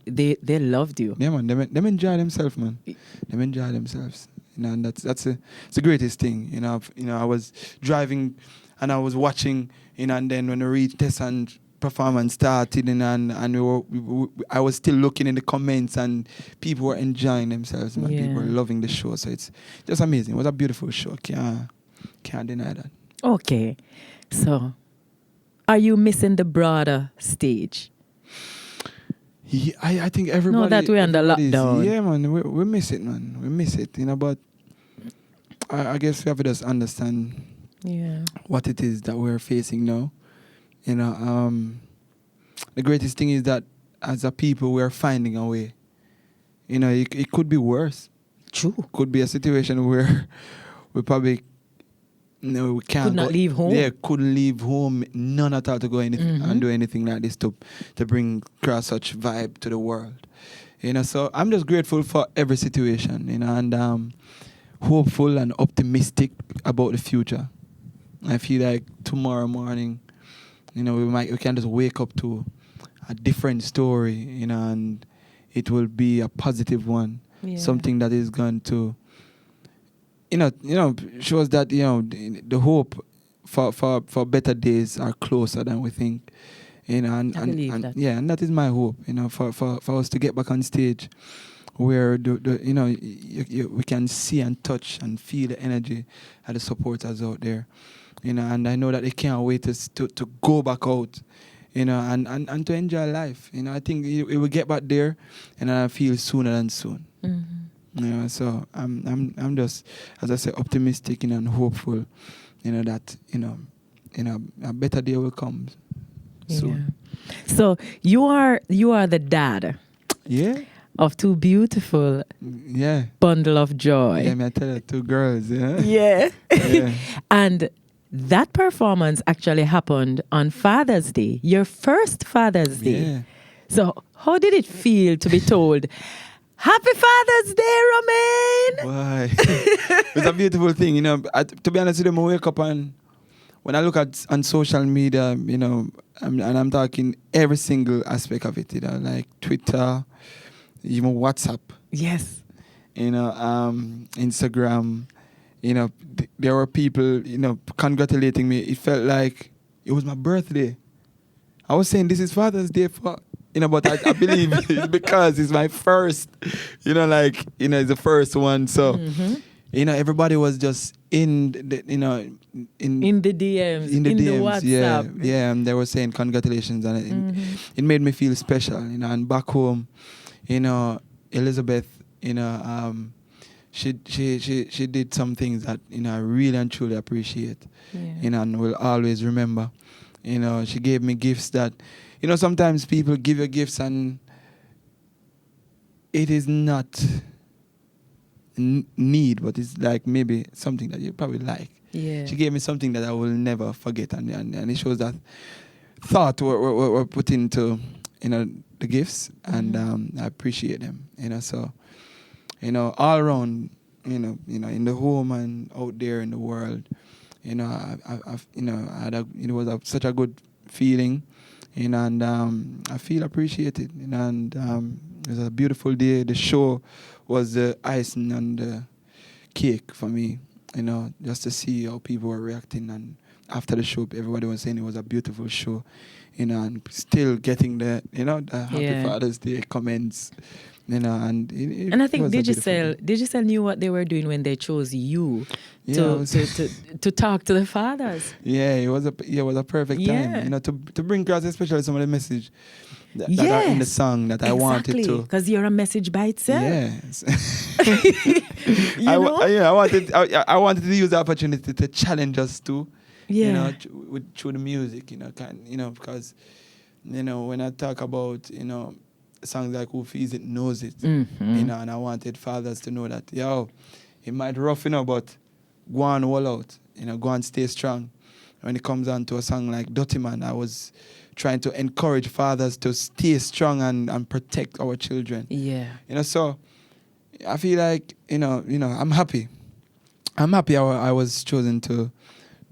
they loved you. Yeah, man, them enjoy themselves, man. Them enjoy themselves. You know, and that's the greatest thing. You know, I was driving and I was watching, you know, and then when I reached Teshae's performance started, and I was still looking in the comments, and people were enjoying themselves, man. People were loving the show, so it's just amazing. It was a beautiful show. Can't deny that. Okay, so are you missing the broader stage? Yeah, I think everybody. No, that we're under lockdown. Yeah, man, we miss it, man. We miss it, you know. But I guess we have to just understand what it is that we're facing now. You know, the greatest thing is that as a people, we're finding a way. You know, it could be worse. True. Could be a situation where we probably, you know, we can't could not leave home. Yeah, couldn't leave home, none at all to go anything and do anything like this to bring cross such vibe to the world. You know, so I'm just grateful for every situation, you know, and hopeful and optimistic about the future. I feel like tomorrow morning, you know, we can just wake up to a different story, you know, and it will be a positive one, something that is going to, you know, shows that, you know, the hope for better days are closer than we think, you know, and and that is my hope, you know, for us to get back on stage, where you know we can see and touch and feel the energy of the supporters out there. You know, and I know that they can't wait to go back out, you know, and to enjoy life. You know, I think it will get back there, and I feel sooner than soon. You know, so I'm just, as I say, optimistic, you know, and hopeful, you know, that you know a better day will come soon. Yeah. So you are the dad. Yeah. of two beautiful Yeah. bundle of joy. Yeah, I tell you, 2 girls, yeah. Yeah. Yeah. And that performance actually happened on Father's Day, your first Father's Day. Yeah. So how did it feel to be told, Happy Father's Day, Romain? Why? It's a beautiful thing, you know. To be honest with you, I wake up and when I look at on social media, you know, and I'm talking every single aspect of it, you know, like Twitter, even WhatsApp, Yes. you know, Instagram, you know, there were people, you know, congratulating me. It felt like it was my birthday. I was saying this is Father's Day for, you know, but I believe it's because it's my first, you know, like, you know, it's the first one. So, you know, everybody was just in the, you know, in the DMs, in the WhatsApp. Yeah, yeah, and they were saying congratulations, and it made me feel special, you know. And back home, you know, Elizabeth, you know, she did some things that, you know, I really and truly appreciate, you know, and will always remember. You know, she gave me gifts that, you know, sometimes people give you gifts and it is not need, but it's like maybe something that you probably like. Yeah. She gave me something that I will never forget, and it shows that thought were put into, you know, the gifts, and I appreciate them, you know. So, you know, all around, you know, in the home and out there in the world, you know, it was such a good feeling, you know, and I feel appreciated, you know, and it was a beautiful day. The show was the icing on the cake for me, you know, just to see how people were reacting. And after the show, everybody was saying it was a beautiful show, you know, and still getting the, you know, the Happy Father's Day comments, you know, and I think Digicel knew what they were doing when they chose you to talk to the fathers. Yeah, it was a perfect time, you know, to bring across especially some of the message that are in the song that I wanted to. Because you're a message by itself. Yes. I wanted to use the opportunity to challenge us too. You know, through the music, you know, because, you know, when I talk about, you know, songs like Who Feels It Knows It, you know, and I wanted fathers to know that, it might rough, you know, but go on all out, you know, go and stay strong. When it comes on to a song like Dutty Man, I was trying to encourage fathers to stay strong and protect our children. Yeah. You know, so I feel like, you know, I'm happy. I was chosen to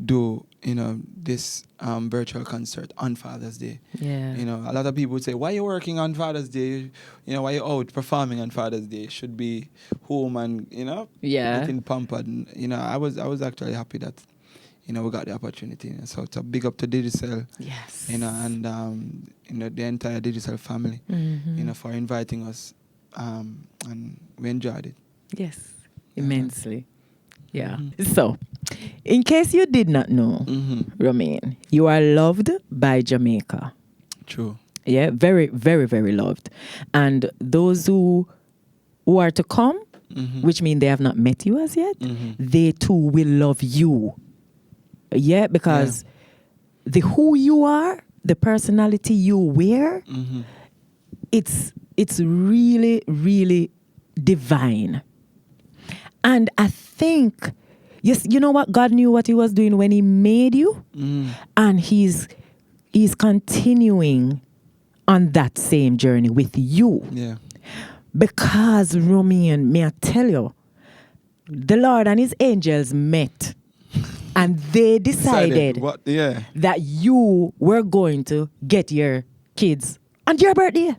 do, you know, this virtual concert on Father's Day. Yeah. You know, a lot of people would say, why are you working on Father's Day? You know, why are you out performing on Father's Day? Should be home and, you know, getting pampered. And, you know, I was actually happy that, you know, we got the opportunity. You know, so to big up to Digicel. Yes. You know, and you know, the entire Digicel family, you know, for inviting us. And we enjoyed it. Yes, immensely. Yeah. So, in case you did not know, Romain, you are loved by Jamaica. True. Yeah, very, very, very loved. And those who are to come, which means they have not met you as yet, they too will love you. Yeah, because the who you are, the personality you wear, it's really, really divine. And I think, yes, you know what? God knew what he was doing when he made you. And he's continuing on that same journey with you. Yeah. Because, Romain, may I tell you, the Lord and his angels met. And they decided that you were going to get your kids on your birthday.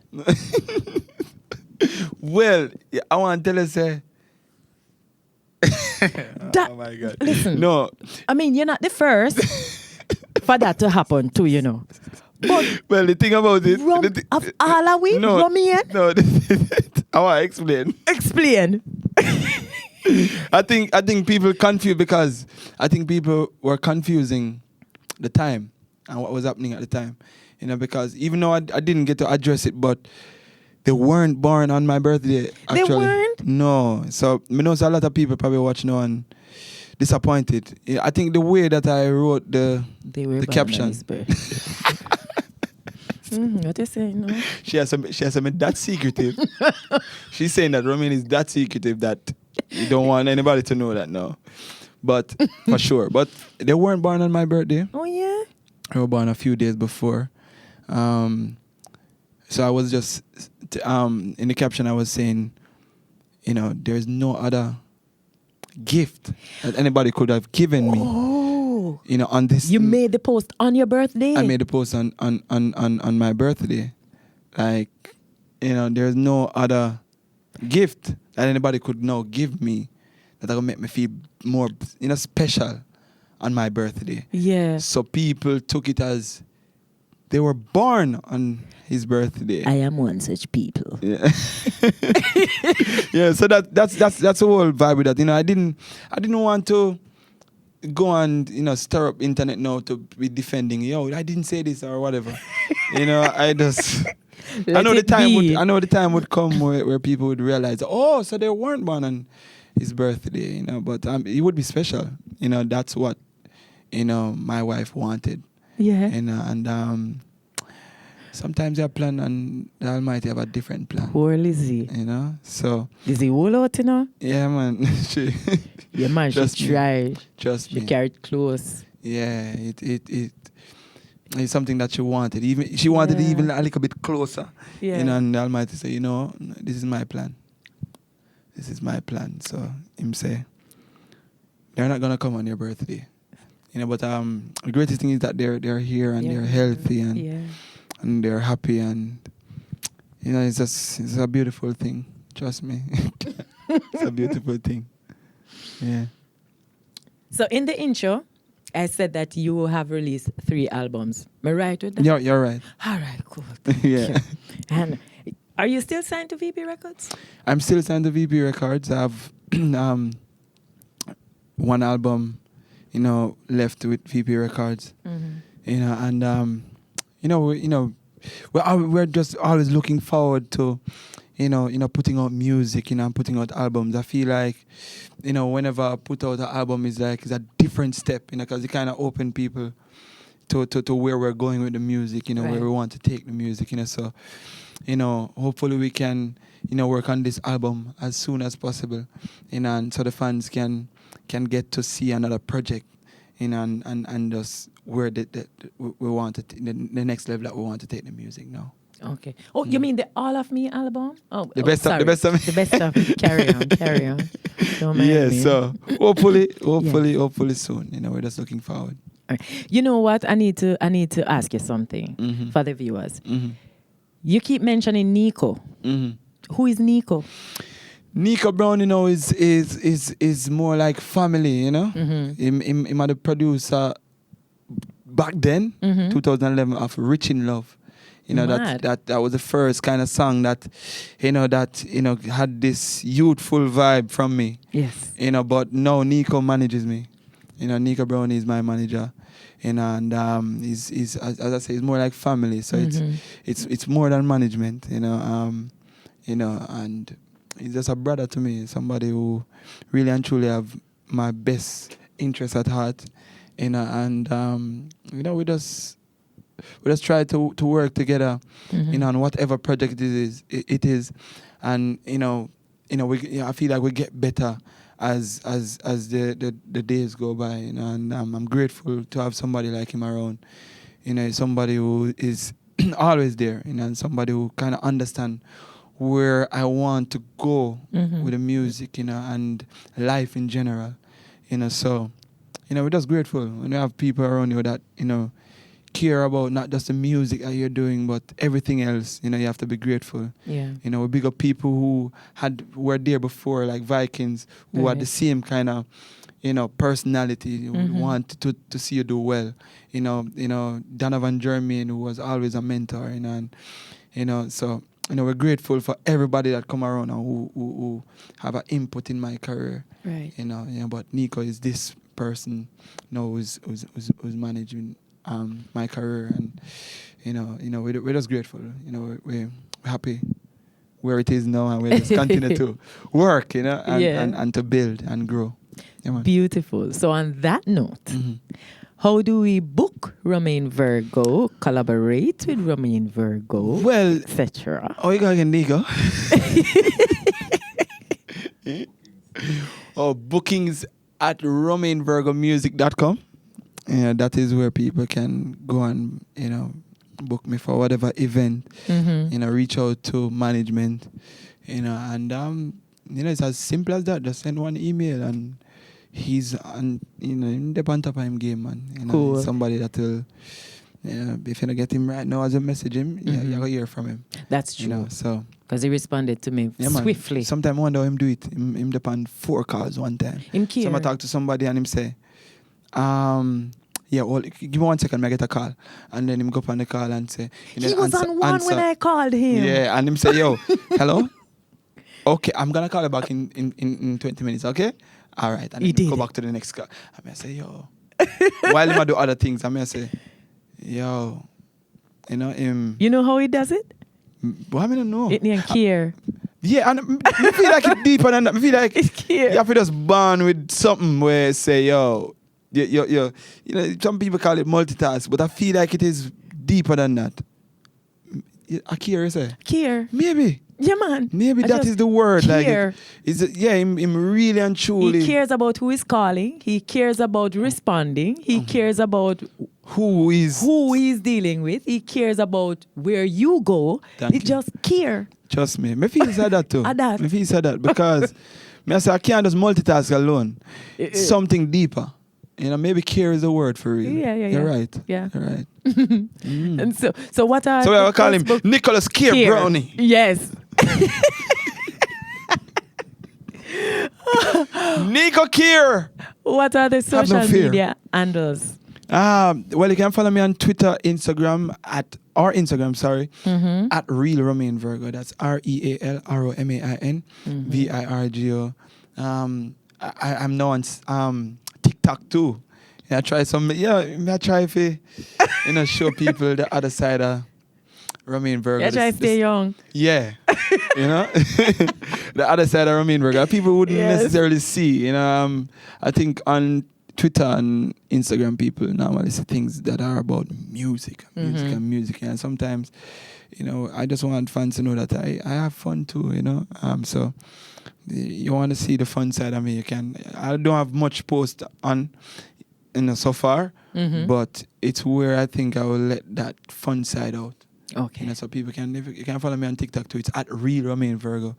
Well, I want to tell you, say, oh my God. Listen, no. I mean, you're not the first for that to happen too, you know. But well, the thing about it... of all are we, Romain? No, I want to explain. Explain. I think people confused because I think people were confusing the time and what was happening at the time. You know, because even though I didn't get to address it, but they weren't born on my birthday, actually. They weren't? No. So, I know a lot of people probably watch now and disappointed. I think the way that I wrote the caption. What you saying? No? She has some that secretive. She's saying that Romain is that secretive that you don't want anybody to know that now. But for sure. But they weren't born on my birthday. Oh yeah. They were born a few days before. So I was just in the caption I was saying, you know, there's no other gift that anybody could have given me. Oh. You know, on this. You made the post on your birthday? I made the post on my birthday. Like, you know, there's no other gift that anybody could now give me that will make me feel more, you know, special on my birthday. Yeah. So people took it as they were born on his birthday. I am one such people. Yeah. Yeah, so that's the whole vibe with that. You know, I didn't want to go and, you know, stir up internet now to be defending, yo, I didn't say this or whatever. You know, I just I know the time would come where people would realize, oh, so they weren't born on his birthday, you know, but it would be special. You know, that's what, you know, my wife wanted. Yeah. You know, and sometimes your plan and the Almighty have a different plan. Poor Lizzie. You know, so. Lizzie all out, you know? Yeah, man. Yeah, man, she tried. Trust me. She carried close. Yeah, it's something that she wanted. Even she wanted it even a little bit closer. Yeah. You know, and the Almighty say, you know, this is my plan. This is my plan. So him say, they're not gonna come on your birthday. You know, but the greatest thing is that they're here and they're healthy and they're happy, and you know, it's a beautiful thing. Trust me. It's a beautiful thing. Yeah. So in the intro, I said that you have released 3 albums. Am I right with that? You're right. All right, cool. Yeah. And are you still signed to VP Records? I'm still signed to VP Records. I have one album, you know, left with VP Records. Mm-hmm. You know, and we're just always looking forward to, you know, putting out music, you know, and putting out albums. I feel like, you know, whenever I put out an album, it's a different step, you know, because it kind of open people to where we're going with the music, you know, where we want to take the music, you know. So, you know, hopefully we can, you know, work on this album as soon as possible, you know, and so the fans can get to see another project, you know, and just where we want to the next level that we want to take the music now. Okay. Oh, you mean the All of Me album? Oh, the best of me. The best of me. Carry on. Don't mind me. So hopefully soon. You know, we're just looking forward. Right. You know what? I need to ask you something for the viewers. Mm-hmm. You keep mentioning Nico. Mm-hmm. Who is Nico? Nico Brown, you know, is more like family, you know. Mm-hmm. Him the producer back then, 2011, of Rich in Love. You know, that was the first kind of song that had this youthful vibe from me. Yes. You know, but now Nico manages me. You know, Nico Brown is my manager. You know, and he's as I say, he's more like family. So it's more than management. You know, and he's just a brother to me. Somebody who really and truly have my best interest at heart. You know, and you know, we just try to work together, you know, on whatever project it is, and you know, I feel like we get better as the days go by, you know, and I'm grateful to have somebody like him around, you know, somebody who is always there, you know, and somebody who kind of understand where I want to go with the music, you know, and life in general, you know. So, you know, we're just grateful when you have people around you that, you know, care about not just the music that you're doing, but everything else. You know, you have to be grateful. Yeah. You know, we big up people who were there before, like Vikings, who had the same kind of, you know, personality. Who want to see you do well. You know, Donovan Jermaine, who was always a mentor. You know, and you know, so you know, we're grateful for everybody that come around and who have an input in my career. Right. You know, but Nico is this person, you know, who's managing my career, and you know, we're just grateful. You know, we're happy where it is now, and we just continue to work, you know, and to build and grow. Yeah, beautiful. So on that note, How do we book Romain Virgo, collaborate with Romain Virgo, Well, etc.? oh, you got get Nico. Oh, bookings at romainvirgomusic.com. Yeah, that is where people can go and, book me for whatever event. Reach out to management, and it's as simple as that. Just send one email and he's on, in the on top of him game, man. Cool. Somebody that will, if you don't get him right now as a message him, you're gonna hear from him. That's true. So Because he responded to me swiftly. Sometimes I wonder how him do it. Him depend 4 calls one time. Him care. So I talk to somebody and him say, yeah, well, give me 1 second, I get a call. And then him go up on the call and say... He was on one when I called him. Yeah, and him say, yo, hello? Okay, I'm going to call you back in 20 minutes, okay? All right. And then go back to the next call. I say, yo. While him do other things, I say, yo, him... You know how he does it? But I don't know. It didn't care. Yeah, and I feel like it's deeper than that. I feel like you have to just born with something where say, yo, some people call it multitask, but I feel like it is deeper than that. I care, you say? Care. Maybe. Yeah, man. Maybe that is the word. Care. Him really and truly. He cares about who is calling. He cares about responding. He cares about who he's dealing with. He cares about where you go. He just care. Trust me. Me feel sad that too. Me feel sad that because I say I can't just multitask alone. Something deeper. Maybe care is the word for real. Yeah. You're right. Yeah. You're right. And so what are... So I call him Nicholas Care Brownie. Yes. Nico Kier. What are the social media handles? Well, you can follow me on Twitter, Instagram at Real Romain Virgo. That's REALROMAIN VIRGO. I'm now on TikTok too. I try I try to show people the other side of Romain Virgo. Yeah, try to stay young. Yeah. The other side of Romain Virgo. People wouldn't necessarily see. I think on Twitter and Instagram, people normally see things that are about music. And sometimes, I just want fans to know that I have fun too, So you want to see the fun side of me, you can. I don't have much post on, so far, but it's where I think I will let that fun side out. Okay. So people you can follow me on TikTok too. It's at Real Romain Virgo.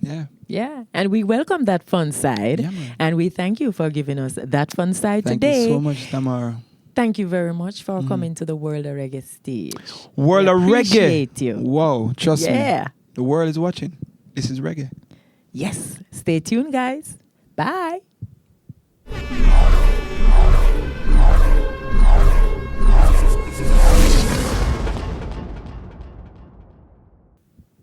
Yeah. Yeah. And we welcome that fun side. Yeah, and we thank you for giving us that fun side today. Thank you so much, Thamar. Thank you very much for coming to the World of Reggae stage. World of Reggae. Appreciate you. Wow. Trust me. Yeah. The world is watching. This is Reggae. Yes. Stay tuned, guys. Bye.